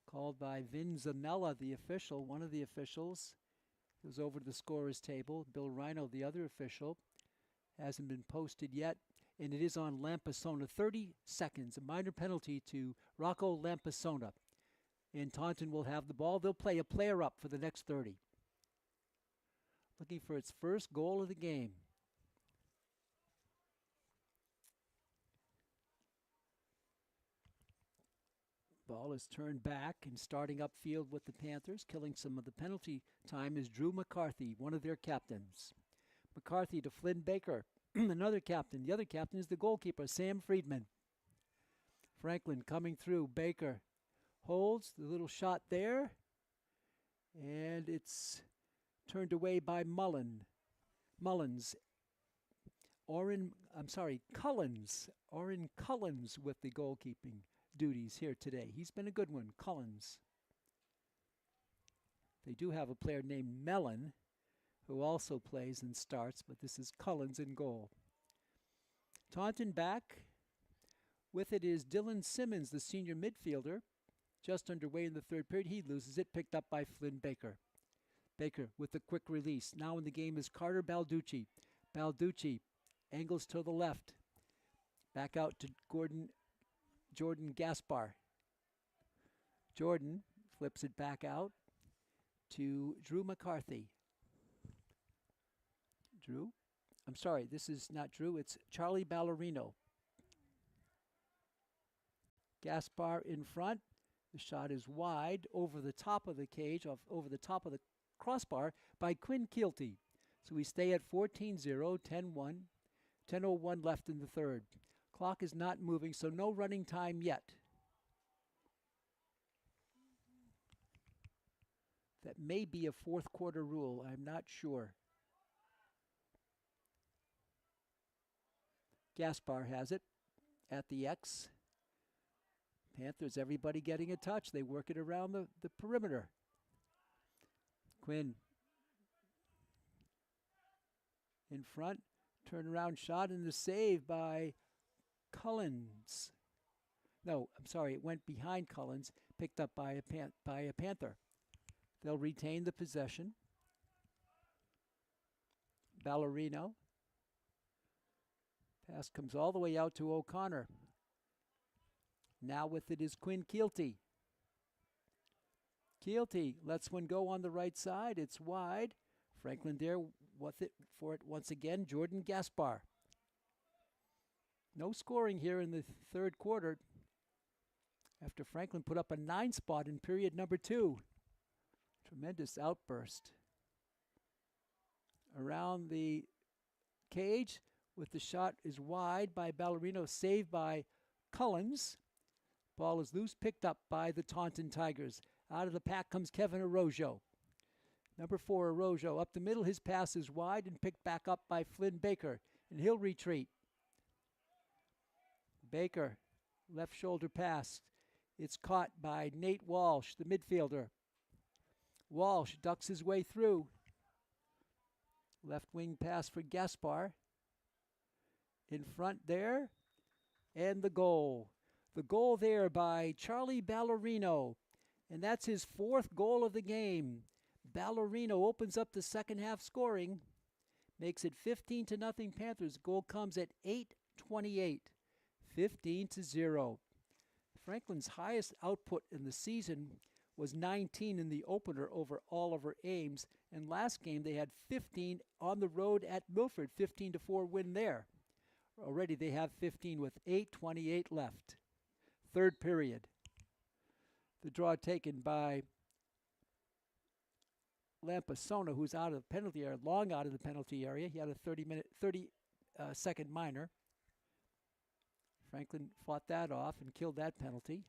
called by Vin Zanella, the official, one of the officials. He was over to the scorer's table. Bill Rhino, the other official, hasn't been posted yet. And it is on Lampisona. 30 seconds, a minor penalty to Rocco Lampisona. And Taunton will have the ball. They'll play a player up for the next 30. Looking for its first goal of the game. Ball is turned back and starting upfield with the Panthers. Killing some of the penalty time is Drew McCarthy, one of their captains. McCarthy to Flynn Baker, another captain. The other captain is the goalkeeper, Sam Friedman. Franklin coming through. Baker holds the little shot there. And it's turned away by Mullins. Cullens. Oren Cullens with the goalkeeping duties here today. He's been a good one, Cullens. They do have a player named Mellon who also plays and starts, but this is Cullens in goal. Taunton back. With it is Dylan Simmons, the senior midfielder. Just underway in the third period. He loses it, picked up by Flynn Baker. Baker with the quick release. Now in the game is Carter Balducci. Balducci angles to the left. Back out to Jordan Gaspar. Jordan flips it back out to Drew McCarthy. This is not Drew, it's Charlie Ballerino. Gaspar in front. The shot is wide over the top of the cage, over the top of the crossbar by Quinn Keelty. So we stay at 14-0, 10-1, 10:01 left in the third. Clock is not moving, so no running time yet. That may be a fourth quarter rule, I'm not sure. Gaspar has it at the X. Panthers, everybody getting a touch. They work it around the perimeter. Quinn in front, turnaround shot and the save by Cullens. No, I'm sorry, it went behind Cullens, picked up by a Panther. They'll retain the possession. Ballerino. Pass comes all the way out to O'Connor. Now with it is Quinn Keelty. Keelty lets one go on the right side. It's wide. Franklin there with it for it once again. Jordan Gaspar. No scoring here in the third quarter after Franklin put up a 9 spot in period number 2. Tremendous outburst. Around the cage with the shot is wide by Ballerino, saved by Cullens. Ball is loose, picked up by the Taunton Tigers. Out of the pack comes Kevin Arrojo. Number 4, Arrojo. Up the middle, his pass is wide and picked back up by Flynn Baker. And he'll retreat. Baker, left shoulder pass. It's caught by Nate Walsh, the midfielder. Walsh ducks his way through. Left wing pass for Gaspar. In front there. And the goal. The goal there by Charlie Ballerino. And that's his 4th goal of the game. Ballerino opens up the second half scoring. Makes it 15-0 Panthers. Goal comes at 28, 15-0. Franklin's highest output in the season was 19 in the opener over Oliver Ames, and last game they had 15 on the road at Milford, 15-4 win there. Already they have 15 with 8:28 left. Third period. The draw taken by Lampasona, who's out of the penalty area, long out of the penalty area. He had a 30-second minor. Franklin fought that off and killed that penalty.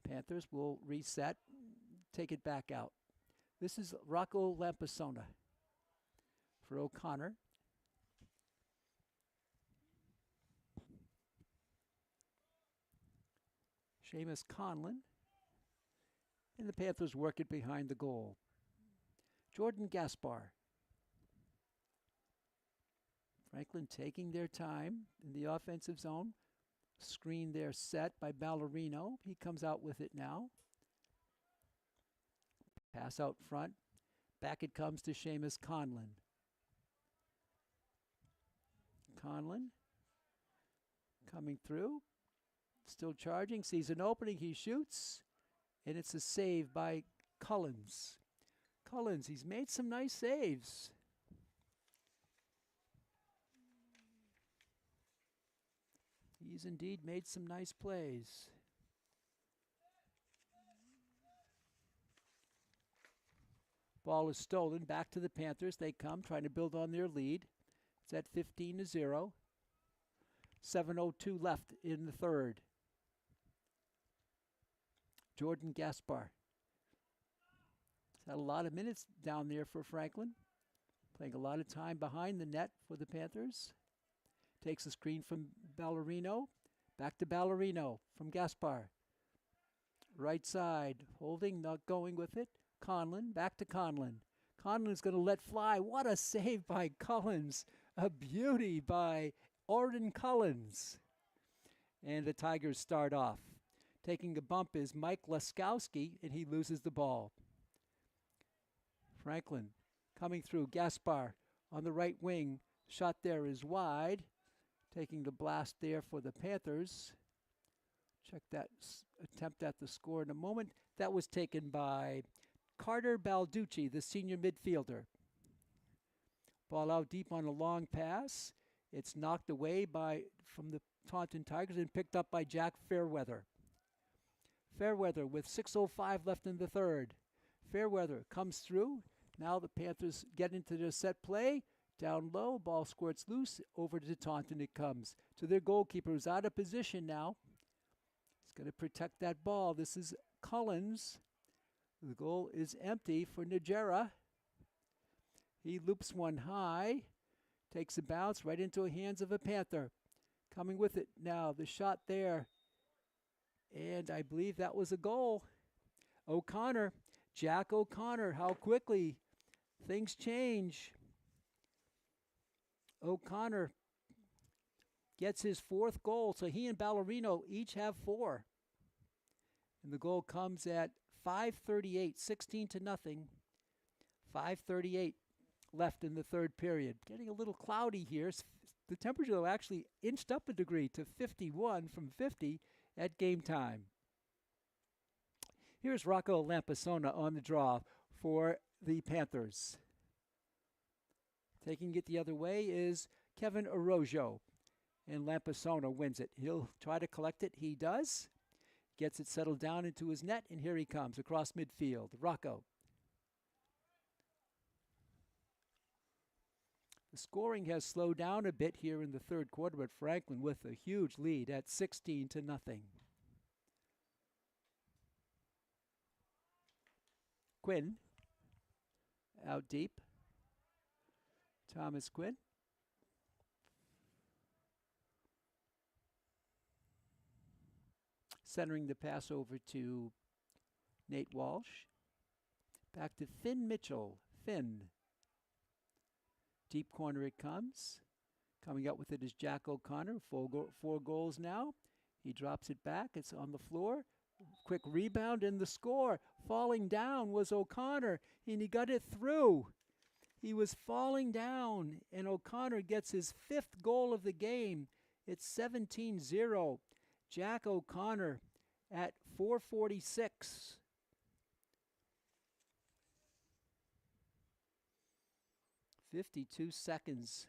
Panthers will reset, take it back out. This is Rocco Lampasona for O'Connor. Seamus Conlon. And the Panthers work it behind the goal. Jordan Gaspar. Franklin taking their time in the offensive zone. Screen there set by Ballerino. He comes out with it now. Pass out front. Back it comes to Seamus Conlon. Conlon coming through. Still charging. Sees an opening. He shoots. And it's a save by Collins. Collins, he's made some nice saves. He's indeed made some nice plays. Ball is stolen. Back to the Panthers. They come, trying to build on their lead. It's at 15-0. 7:02 left in the third. Jordan Gaspar. He's had a lot of minutes down there for Franklin. Playing a lot of time behind the net for the Panthers. Takes a screen from Ballerino. Back to Ballerino from Gaspar. Right side. Holding, not going with it. Conlon. Back to Conlon. Conlon's going to let fly. What a save by Collins. A beauty by Orden Collins. And the Tigers start off. Taking a bump is Mike Laskowski, and he loses the ball. Franklin coming through. Gaspar on the right wing. Shot there is wide. Taking the blast there for the Panthers. Check that attempt at the score in a moment. That was taken by Carter Balducci, the senior midfielder. Ball out deep on a long pass. It's knocked away from the Taunton Tigers and picked up by Jack Fairweather. Fairweather with 6:05 left in the third. Fairweather comes through. Now the Panthers get into their set play. Down low, ball squirts loose. Over to Taunton it comes. To their goalkeeper, who's out of position now. He's going to protect that ball. This is Collins. The goal is empty for Najera. He loops one high. Takes a bounce right into the hands of a Panther. Coming with it now. The shot there. And I believe that was a goal. O'Connor. Jack O'Connor. How quickly things change. O'Connor gets his fourth goal, so he and Ballerino each have 4. And the goal comes at 5:38, 16-0. 5:38 left in the third period. Getting a little cloudy here. The temperature, though, actually inched up a degree to 51 from 50 at game time. Here's Rocco Lampasona on the draw for the Panthers. Taking it the other way is Kevin Orojo, and Lampasona wins it. He'll try to collect it. He does. Gets it settled down into his net, and here he comes across midfield. Rocco. The scoring has slowed down a bit here in the third quarter, but Franklin with a huge lead at 16-0. Quinn out deep. Thomas Quinn. Centering the pass over to Nate Walsh. Back to Finn Mitchell. Finn. Deep corner it comes. Coming up with it is Jack O'Connor. 4 goals now. He drops it back. It's on the floor. Quick rebound and the score. Falling down was O'Connor, and he got it through. He was falling down, and O'Connor gets his 5th goal of the game. It's 17-0. Jack O'Connor at 4:46. 52 seconds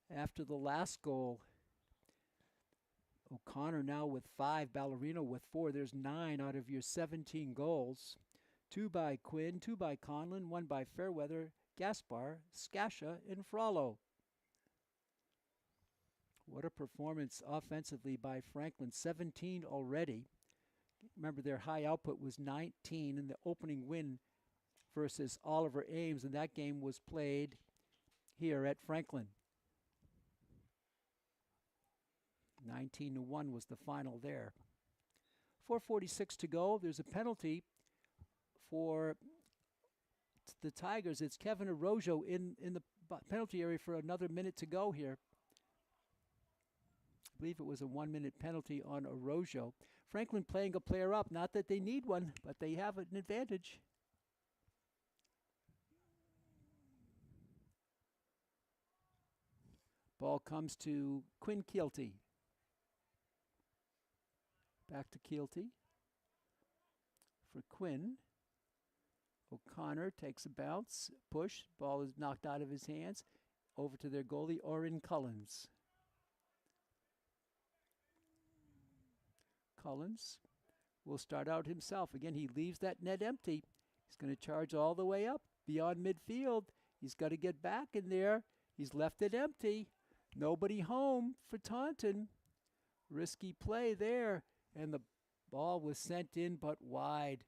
after the last goal. O'Connor now with 5, Ballerino with 4. There's 9 out of your 17 goals. 2 by Quinn, 2 by Conlon, 1 by Fairweather, Gaspar, Skasha, and Frollo. What a performance offensively by Franklin. 17 already. Remember, their high output was 19 in the opening win versus Oliver Ames, and that game was played here at Franklin. 19-1 was the final there. 4:46 to go. There's a penalty for the Tigers. It's Kevin Arrojo in the penalty area for another minute to go here. I believe it was a 1-minute penalty on Arrojo. Franklin playing a player up. Not that they need one, but they have an advantage. Ball comes to Quinn Keelty. Back to Keelty. For Quinn. O'Connor takes a bounce. Push. Ball is knocked out of his hands. Over to their goalie, Oren Cullens. Cullens will start out himself. Again, he leaves that net empty. He's going to charge all the way up beyond midfield. He's got to get back in there. He's left it empty. Nobody home for Taunton. Risky play there. And the ball was sent in but wide.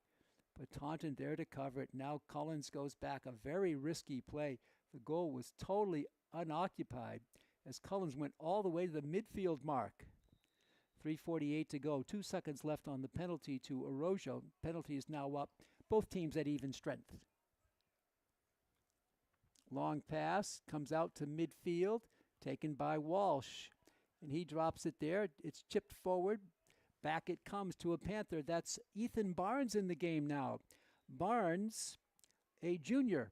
But Taunton there to cover it. Now Cullens goes back. A very risky play. The goal was totally unoccupied as Cullens went all the way to the midfield mark. 3:48 to go. 2 seconds left on the penalty to Arrojo. Penalty is now up. Both teams at even strength. Long pass comes out to midfield, taken by Walsh. And he drops it there. It's chipped forward. Back it comes to a Panther. That's Ethan Barnes in the game now. Barnes, a junior.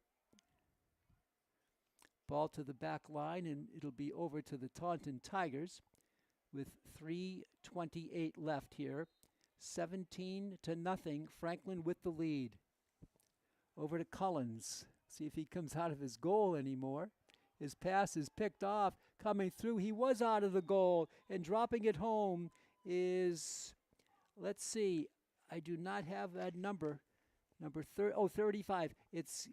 Ball to the back line, and it'll be over to the Taunton Tigers with 3:28 left here. 17-0. Franklin with the lead. Over to Cullens. See if he comes out of his goal anymore. His pass is picked off. Coming through, he was out of the goal. And dropping it home is, let's see, I do not have that number. Number 35. It's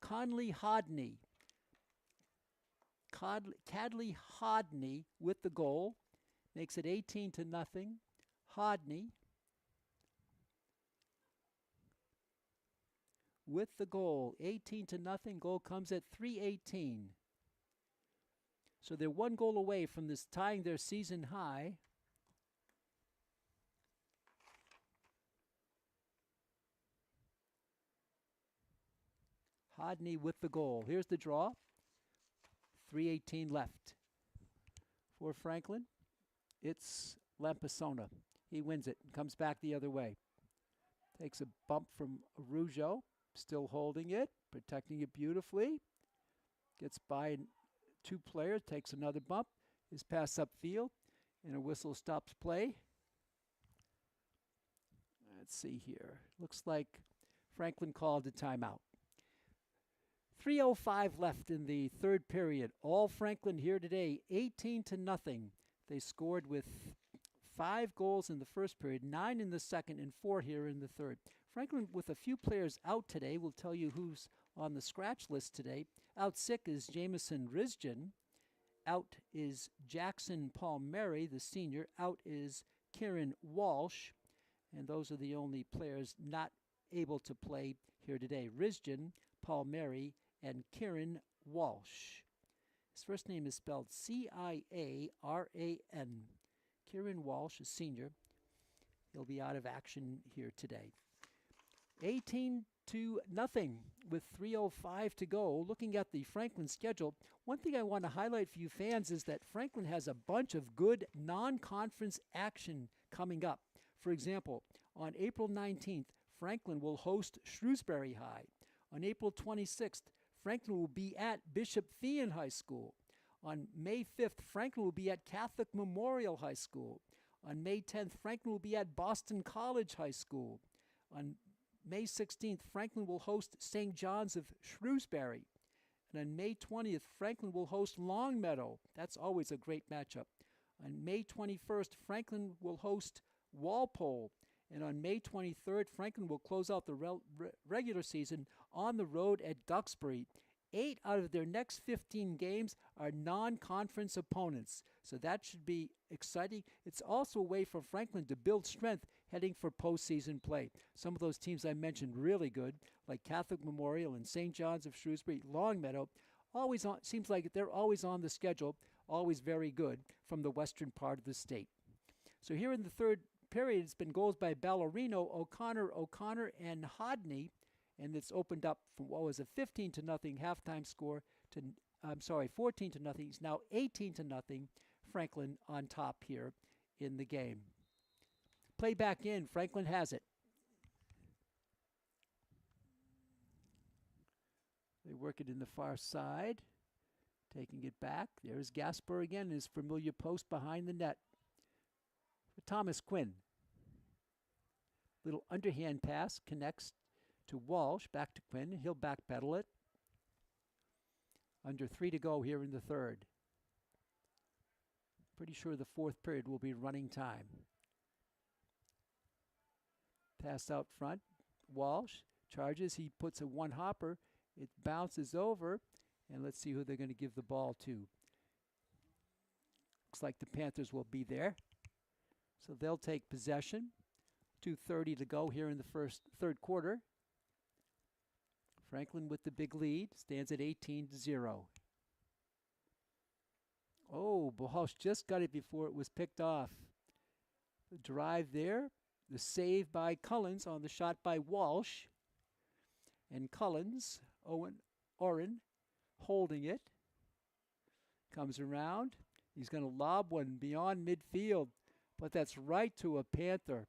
Conley Hodney. Cadley Hodney with the goal. Makes it 18-0. Hodney with the goal. 18-0. Goal comes at 3:18. So they're one goal away from this tying their season high. Hodney with the goal. Here's the draw. 3:18 left. For Franklin, it's Lampasona. He wins it and comes back the other way. Takes a bump from Araujo, still holding it, protecting it beautifully. Gets by 2 players, takes another bump. His pass upfield, and a whistle stops play. Let's see here. Looks like Franklin called a timeout. 3:05 left in the third period. All Franklin here today, 18-0. They scored with 5 goals in the first period, 9 in the second, and 4 here in the third. Franklin, with a few players out today, we'll tell you who's on the scratch list today. Out sick is Jamison Risgen. Out is Jackson Palmieri, the senior. Out is Kieran Walsh. And those are the only players not able to play here today. Risgen, Palmieri, and Kieran Walsh. His first name is spelled Ciaran. Kieran Walsh, a senior. He'll be out of action here today. 18-0 with 3:05 to go. Looking at the Franklin schedule, one thing I want to highlight for you fans is that Franklin has a bunch of good non-conference action coming up. For example, on April 19th, Franklin will host Shrewsbury High. On April 26th, Franklin will be at Bishop Feion High School. On May 5th, Franklin will be at Catholic Memorial High School. On May 10th, Franklin will be at Boston College High School. On May 16th, Franklin will host St. John's of Shrewsbury. And on May 20th, Franklin will host Longmeadow. That's always a great matchup. On May 21st, Franklin will host Walpole. And on May 23rd, Franklin will close out the regular season on the road at Duxbury. 8 out of their next 15 games are non-conference opponents, so that should be exciting. It's also a way for Franklin to build strength heading for postseason play. Some of those teams I mentioned really good, like Catholic Memorial and St. John's of Shrewsbury, Longmeadow, always on. Seems like they're always on the schedule, always very good from the western part of the state. So here in the third period, it's been goals by Ballerino, O'Connor, and Hodney. And it's opened up from what was a 15-0 halftime score to, 14-0. It's now 18-0. Franklin on top here in the game. Play back in. Franklin has it. They work it in the far side. Taking it back. There's Gasper again, his familiar post behind the net. For Thomas Quinn. Little underhand pass connects to Walsh, back to Quinn. He'll backpedal it. Under 3 to go here in the third. Pretty sure the fourth period will be running time. Pass out front. Walsh charges. He puts a one-hopper. It bounces over. And let's see who they're going to give the ball to. Looks like the Panthers will be there. So they'll take possession. 2:30 to go here in the third quarter. Franklin with the big lead, stands at 18-0. Oh, Walsh just got it before it was picked off. The drive there, the save by Cullens on the shot by Walsh. And Cullens, Oren, holding it. Comes around. He's going to lob one beyond midfield, but that's right to a Panther.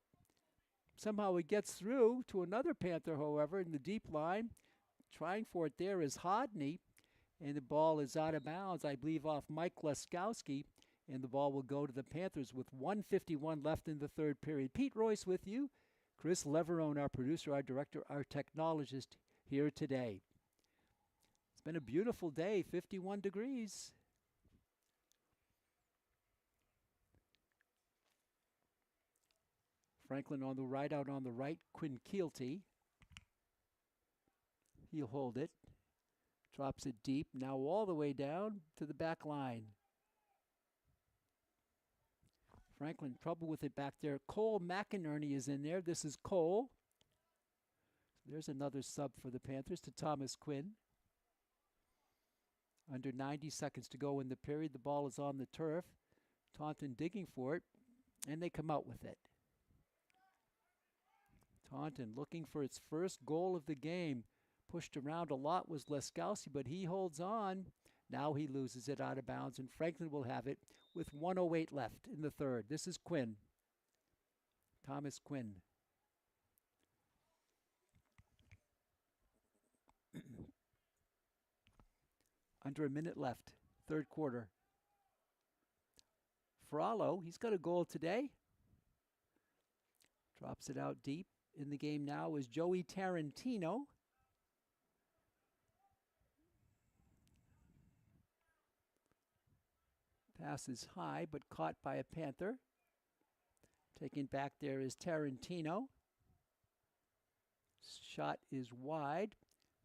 Somehow he gets through to another Panther, however, in the deep line. Trying for it there is Hodney, and the ball is out of bounds, I believe, off Mike Leskowski, and the ball will go to the Panthers with 1:51 left in the third period. Pete Royce with you. Chris Leverone, our producer, our director, our technologist here today. It's been a beautiful day, 51 degrees. Franklin on the right, out on the right, Quinn Keelty. He'll hold it. Drops it deep. Now all the way down to the back line. Franklin trouble with it back there. Cole McInerney is in there. This is Cole. There's another sub for the Panthers to Thomas Quinn. Under 90 seconds to go in the period. The ball is on the turf. Taunton digging for it. And they come out with it. Taunton looking for its first goal of the game. Pushed around a lot was Leskowski, but he holds on. Now he loses it out of bounds, and Franklin will have it with 1:08 left in the third. This is Quinn. Thomas Quinn. Under a minute left, third quarter. Frollo, he's got a goal today. Drops it out deep. In the game now is Joey Tarantino. Pass is high, but caught by a Panther. Taken back there is Tarantino. Shot is wide.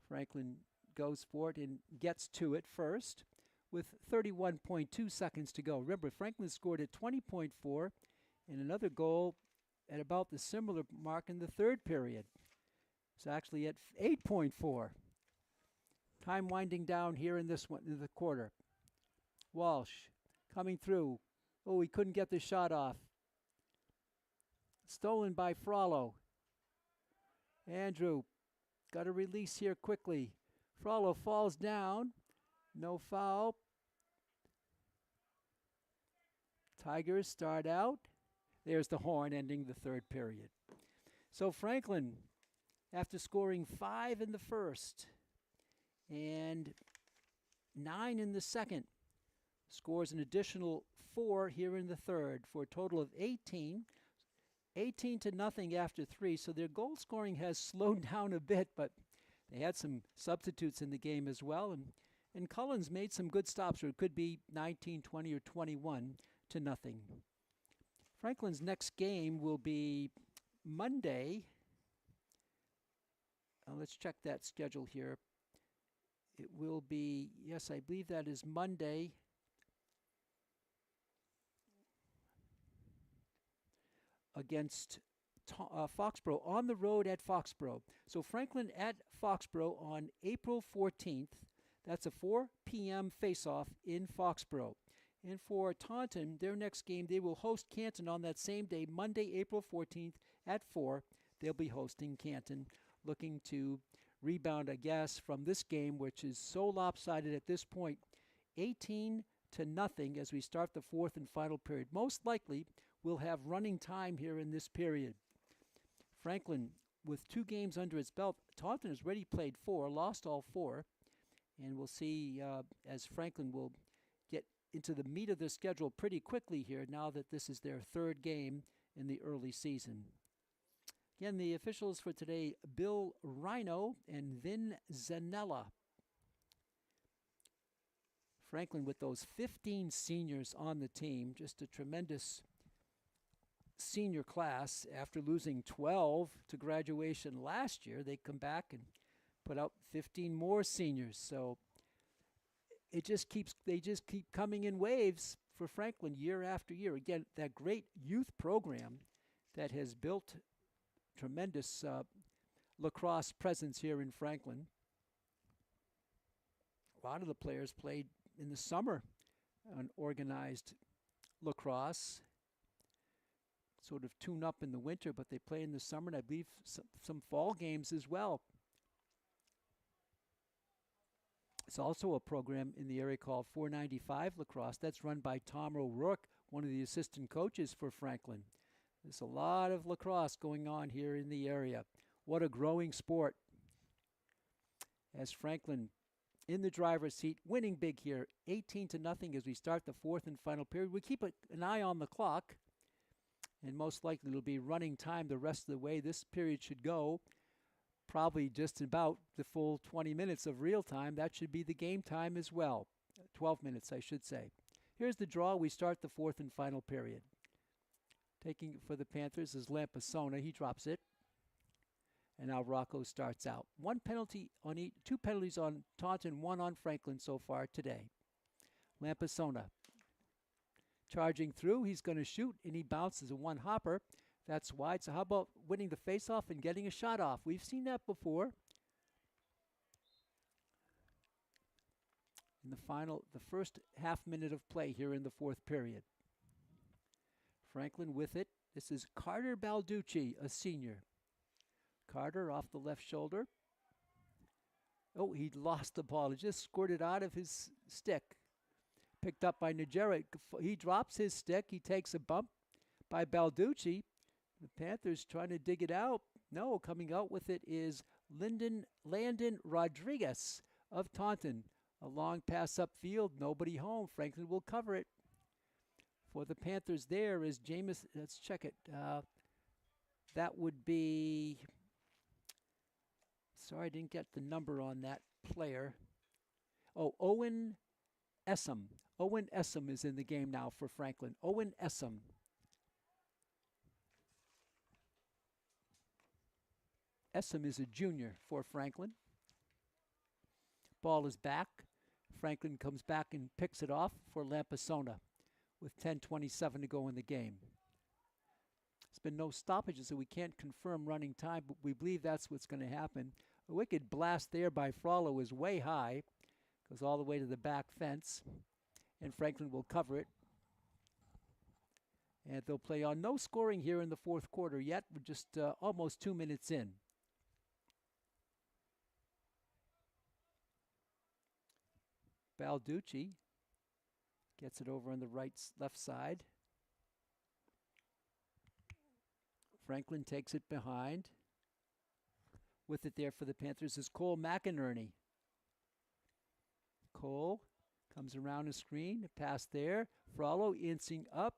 Franklin goes for it and gets to it first with 31.2 seconds to go. Remember, Franklin scored at 20.4 and another goal at about the similar mark in the third period. It's actually at 8.4. Time winding down here in this one, in the quarter. Walsh coming through. Oh, he couldn't get the shot off. Stolen by Frollo. Andrew got a release here quickly. Frollo falls down. No foul. Tigers start out. There's the horn ending the third period. So Franklin, after scoring 5 in the first and 9 in the second, scores an additional 4 here in the third for a total of 18. 18 to nothing after 3, so their goal scoring has slowed down a bit, but they had some substitutes in the game as well, and Collins made some good stops, or it could be 19, 20, or 21 to nothing. Franklin's next game will be Monday. Let's check that schedule here. It will be, yes, I believe that is Monday. Against Foxborough, on the road at Foxborough. So Franklin at Foxborough on April 14th. That's a 4 p.m. face-off in Foxborough. And for Taunton, their next game, they will host Canton on that same day, Monday, April 14th at 4. They'll be hosting Canton, looking to rebound, I guess, from this game, which is so lopsided at this point, 18 to nothing as we start the fourth and final period. Most likely, we'll have running time here in this period. Franklin, with 2 games under its belt, Taunton has already played 4, lost all 4, and we'll see as Franklin will get into the meat of their schedule pretty quickly here now that this is their 3rd game in the early season. Again, the officials for today, Bill Rhino and Vin Zanella. Franklin with those 15 seniors on the team, just a tremendous senior class. After losing 12 to graduation last year, they come back and put out 15 more seniors. So they just keep coming in waves for Franklin year after year. Again, that great youth program that has built tremendous lacrosse presence here in Franklin. A lot of the players played in the summer on organized lacrosse. Sort of tune up in the winter, but they play in the summer, and I believe some fall games as well. It's also a program in the area called 495 Lacrosse. That's run by Tom O'Rourke, one of the assistant coaches for Franklin. There's a lot of lacrosse going on here in the area. What a growing sport. As Franklin in the driver's seat, winning big here, 18 to nothing as we start the fourth and final period. We keep an eye on the clock, and most likely it'll be running time the rest of the way this period should go. Probably just about the full 20 minutes of real time. That should be the game time as well. 12 minutes, I should say. Here's the draw. We start the fourth and final period. Taking it for the Panthers is Lampasona. He drops it. And now Rocco starts out. 1 penalty on each, 2 penalties on Taunton, 1 on Franklin so far today. Lampasona charging through. He's going to shoot, and he bounces a 1 hopper. That's wide. So how about winning the faceoff and getting a shot off? We've seen that before. In the first half minute of play here in the fourth period. Franklin with it. This is Carter Balducci, a senior. Carter off the left shoulder. Oh, he lost the ball. He just squirted out of his stick. Picked up by Najera. He drops his stick. He takes a bump by Balducci. The Panthers trying to dig it out. No, coming out with it is Landon Rodriguez of Taunton. A long pass upfield. Nobody home. Franklin will cover it. For the Panthers there is Jameis. Let's check it. That would be... Sorry, I didn't get the number on that player. Oh, Owen Essam. Owen Essam is in the game now for Franklin. Owen Essam. Essam is a junior for Franklin. Ball is back. Franklin comes back and picks it off for Lampasona with 10:27 to go in the game. There's been no stoppages, so we can't confirm running time, but we believe that's what's going to happen. A wicked blast there by Frollo is way high. Goes all the way to the back fence. And Franklin will cover it. And they'll play on. No scoring here in the fourth quarter yet. We're just almost 2 minutes in. Balducci gets it over on the left side. Franklin takes it behind. With it there for the Panthers is Cole McInerney. Cole Comes around a screen, pass there. Frollo inching up.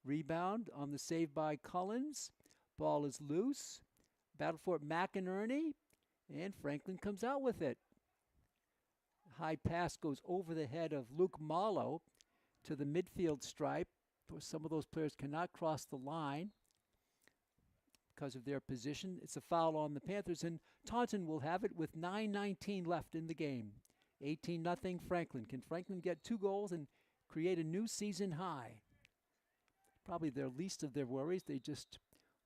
Rebound on the save by Collins. Ball is loose. Battle for it, McInerney. And Franklin comes out with it. High pass goes over the head of Luke Malo to the midfield stripe. Of course, some of those players cannot cross the line because of their position. It's a foul on the Panthers, and Taunton will have it with 9:19 left in the game. 18-0 Franklin. Can Franklin get 2 goals and create a new season high? Probably their least of their worries. They just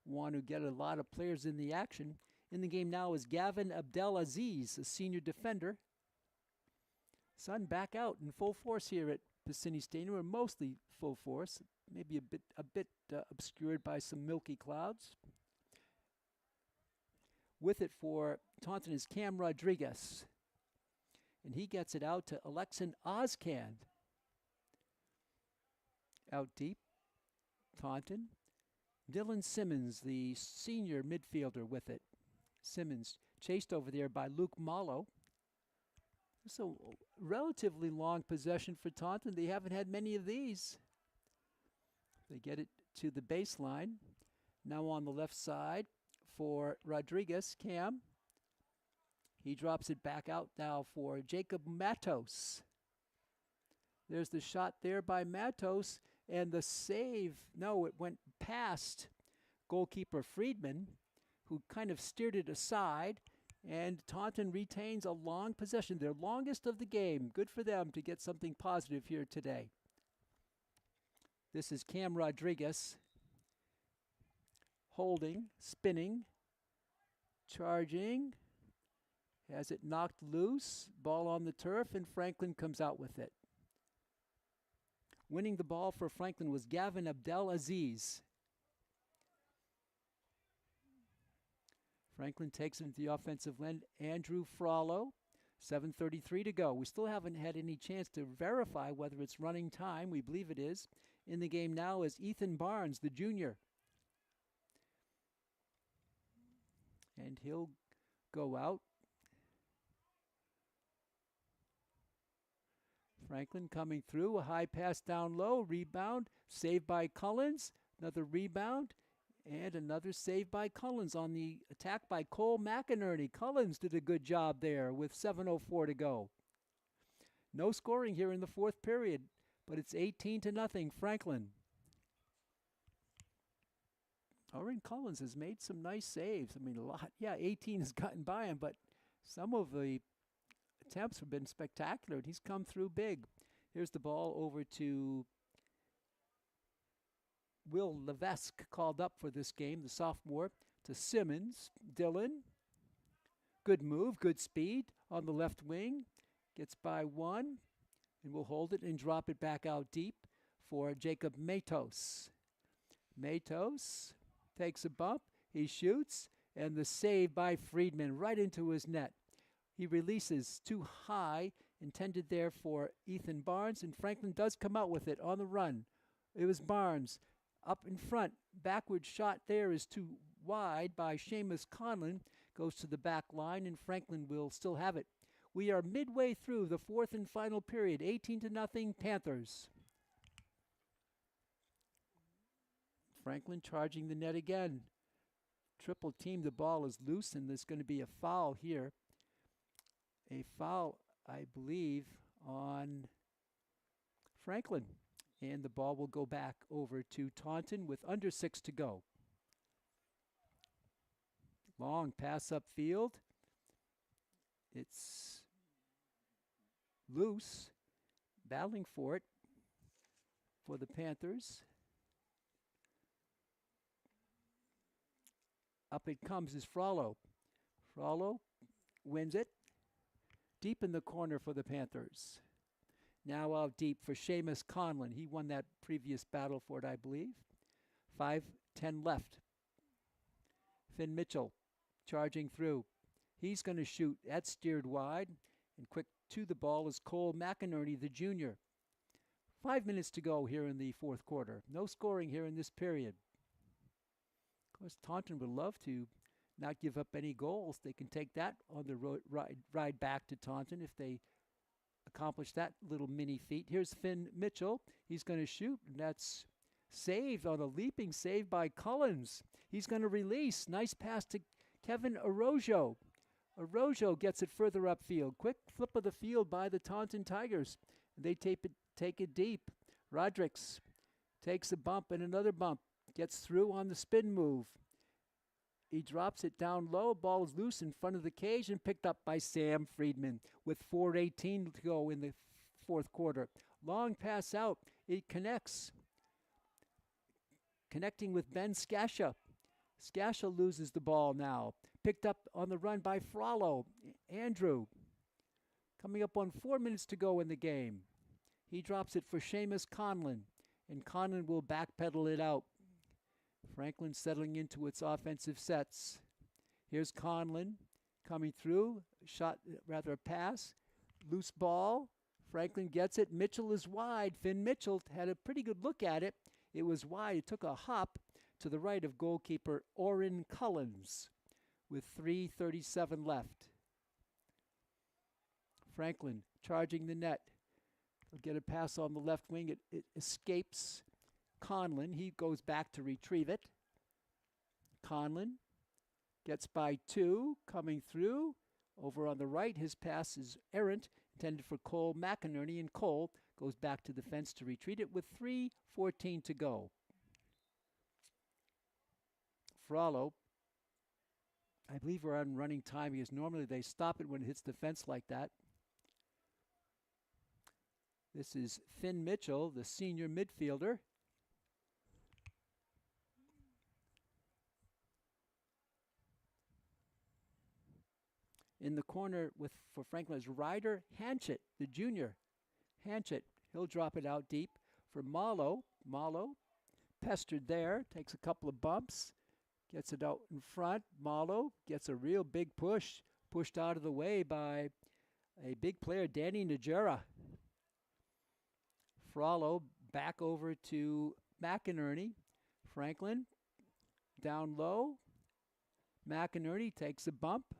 want to get a lot of players in the action. In the game now is Gavin Abdelaziz, a senior defender. Sun back out in full force here at Piscini Stadium, or mostly full force, maybe a bit obscured by some milky clouds. With it for Taunton is Cam Rodriguez, and he gets it out to Alexan Ozcand. Out deep, Taunton. Dylan Simmons, the senior midfielder, with it. Simmons chased over there by Luke Malo. So relatively long possession for Taunton. They haven't had many of these. They get it to the baseline. Now on the left side for Rodriguez, Cam. He drops it back out now for Jacob Matos. There's the shot there by Matos, and the save, no, it went past goalkeeper Friedman, who kind of steered it aside, and Taunton retains a long possession, their longest of the game. Good for them to get something positive here today. This is Cam Rodriguez, holding, spinning, charging, has it knocked loose, ball on the turf, and Franklin comes out with it. Winning the ball for Franklin was Gavin Abdelaziz. Franklin takes it into the offensive end. Andrew Frollo, 7:33 to go. We still haven't had any chance to verify whether it's running time. We believe it is. In the game now is Ethan Barnes, the junior. And he'll go out. Franklin coming through, a high pass down low, rebound, saved by Collins, another rebound, and another save by Collins on the attack by Cole McInerney. Collins did a good job there with 7:04 to go. No scoring here in the fourth period, but it's 18-0 Franklin. Oren Collins has made some nice saves. I mean, a lot. Yeah, 18 has gotten by him, but some of the attempts have been spectacular, and he's come through big. Here's the ball over to Will Levesque, called up for this game, the sophomore, to Simmons. Dylan, good move, good speed on the left wing. Gets by one, and will hold it and drop it back out deep for Jacob Matos. Matos takes a bump, he shoots, and the save by Friedman right into his net. He releases too high, intended there for Ethan Barnes, and Franklin does come out with it on the run. It was Barnes up in front. Backward shot there is too wide by Seamus Conlon. Goes to the back line, and Franklin will still have it. We are midway through the fourth and final period, 18-0 Panthers. Franklin charging the net again. Triple team, the ball is loose, and there's going to be a foul here. A foul, I believe, on Franklin. And the ball will go back over to Taunton with under 6 to go. Long pass upfield. It's loose. Battling for it for the Panthers. Up it comes is Frollo. Frollo wins it. Deep in the corner for the Panthers. Now out deep for Seamus Conlon. He won that previous battle for it, I believe. 5:10 left. Finn Mitchell charging through. He's going to shoot. That's steered wide. And quick to the ball is Cole McInerney, the junior. 5 minutes to go here in the fourth quarter. No scoring here in this period. Of course, Taunton would love to not give up any goals. They can take that on the ride back to Taunton if they accomplish that little mini feat. Here's Finn Mitchell. He's going to shoot, and that's saved on a leaping save by Collins. He's going to release. Nice pass to Kevin Arrojo. Arrojo gets it further upfield. Quick flip of the field by the Taunton Tigers. They take it deep. Rodrigues takes a bump and another bump. Gets through on the spin move. He drops it down low. Ball is loose in front of the cage and picked up by Sam Friedman with 4:18 to go in the fourth quarter. Long pass out. It connects. Connecting with Ben Skasha. Skasha loses the ball now. Picked up on the run by Frollo. Andrew. Coming up on 4 minutes to go in the game. He drops it for Seamus Conlon. And Conlon will backpedal it out. Franklin settling into its offensive sets. Here's Conlon coming through. A pass. Loose ball. Franklin gets it. Mitchell is wide. Finn Mitchell had a pretty good look at it. It was wide. It took a hop to the right of goalkeeper Orrin Collins with 3:37 left. Franklin charging the net. He'll get a pass on the left wing. It escapes Conlon. He goes back to retrieve it. Conlon gets by two, coming through. Over on the right, his pass is errant, intended for Cole McInerney, and Cole goes back to the fence to retrieve it with 3:14 to go. Frollo, I believe we're on running time because normally they stop it when it hits the fence like that. This is Finn Mitchell, the senior midfielder. In the corner for Franklin is Ryder Hanchett, the junior. Hanchett, he'll drop it out deep for Malo. Malo, pestered there, takes a couple of bumps, gets it out in front. Malo gets a real big push, pushed out of the way by a big player, Danny Najera. Frollo back over to McInerney. Franklin down low. McInerney takes a bump.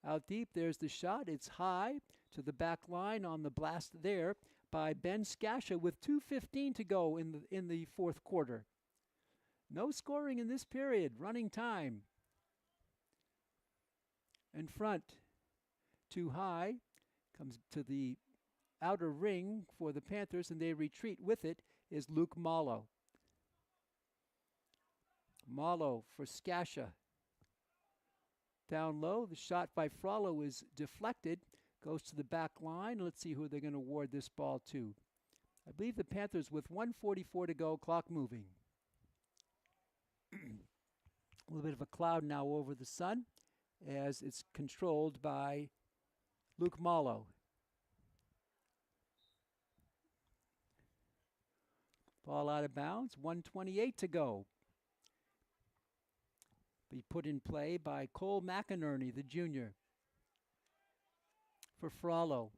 Out deep, there's the shot. It's high to the back line on the blast there by Ben Skasha with 2:15 to go in the fourth quarter. No scoring in this period. Running time. In front, too high. Comes to the outer ring for the Panthers, and they retreat with it is Luke Malo. Malo for Skasha. Down low, the shot by Frollo is deflected, goes to the back line. Let's see who they're going to award this ball to. I believe the Panthers with 1:44 to go, clock moving. A little bit of a cloud now over the sun as it's controlled by Luke Malo. Ball out of bounds, 1:28 to go. Be put in play by Cole McInerney, the junior, for Frollo.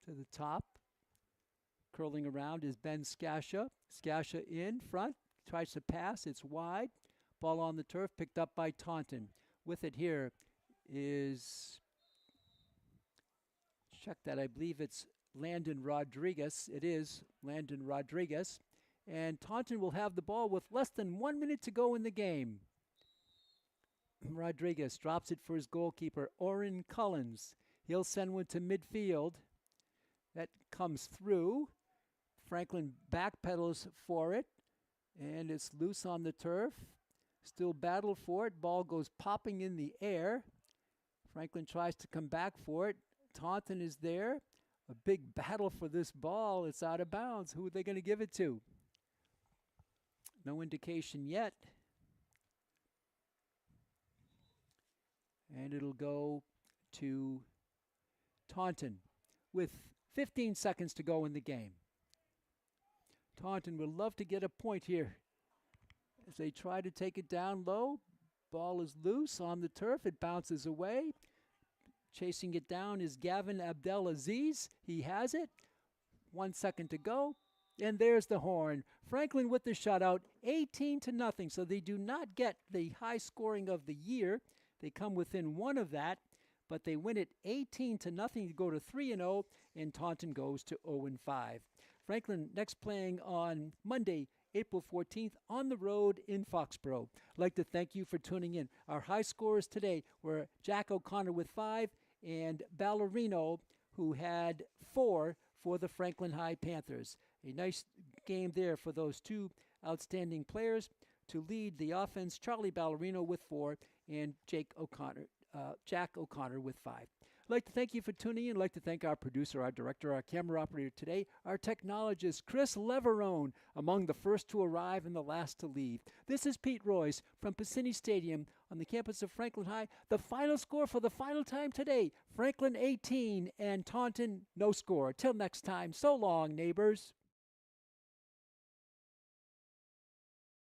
To the top, curling around is Ben Skasha. Skasha in front, tries to pass, it's wide. Ball on the turf, picked up by Taunton. With it here is, check that, I believe it's Landon Rodriguez. It is Landon Rodriguez. And Taunton will have the ball with less than 1 minute to go in the game. Rodriguez drops it for his goalkeeper, Orrin Collins. He'll send one to midfield. That comes through. Franklin backpedals for it, and it's loose on the turf. Still battle for it. Ball goes popping in the air. Franklin tries to come back for it. Taunton is there. A big battle for this ball. It's out of bounds. Who are they going to give it to? No indication yet. And it'll go to Taunton with 15 seconds to go in the game. Taunton would love to get a point here as they try to take it down low. Ball is loose on the turf. It bounces away. Chasing it down is Gavin Abdelaziz. He has it. 1 second to go. And there's the horn. Franklin with the shutout, 18-0. So they do not get the high scoring of the year. They come within one of that, but they win it 18-0 to go to 3-0, and Taunton goes to 0-5. Franklin next playing on Monday, April 14th, on the road in Foxborough. I'd like to thank you for tuning in. Our high scores today were Jack O'Connor with 5 and Ballerino, who had 4 for the Franklin High Panthers. A nice game there for those two outstanding players. To lead the offense, Charlie Ballerino with 4 and Jack O'Connor with 5. I'd like to thank you for tuning in. I'd like to thank our producer, our director, our camera operator today, our technologist, Chris Leverone, among the first to arrive and the last to leave. This is Pete Royce from Piscini Stadium on the campus of Franklin High. The final score for the final time today, Franklin 18 and Taunton no score. Till next time, so long, neighbors.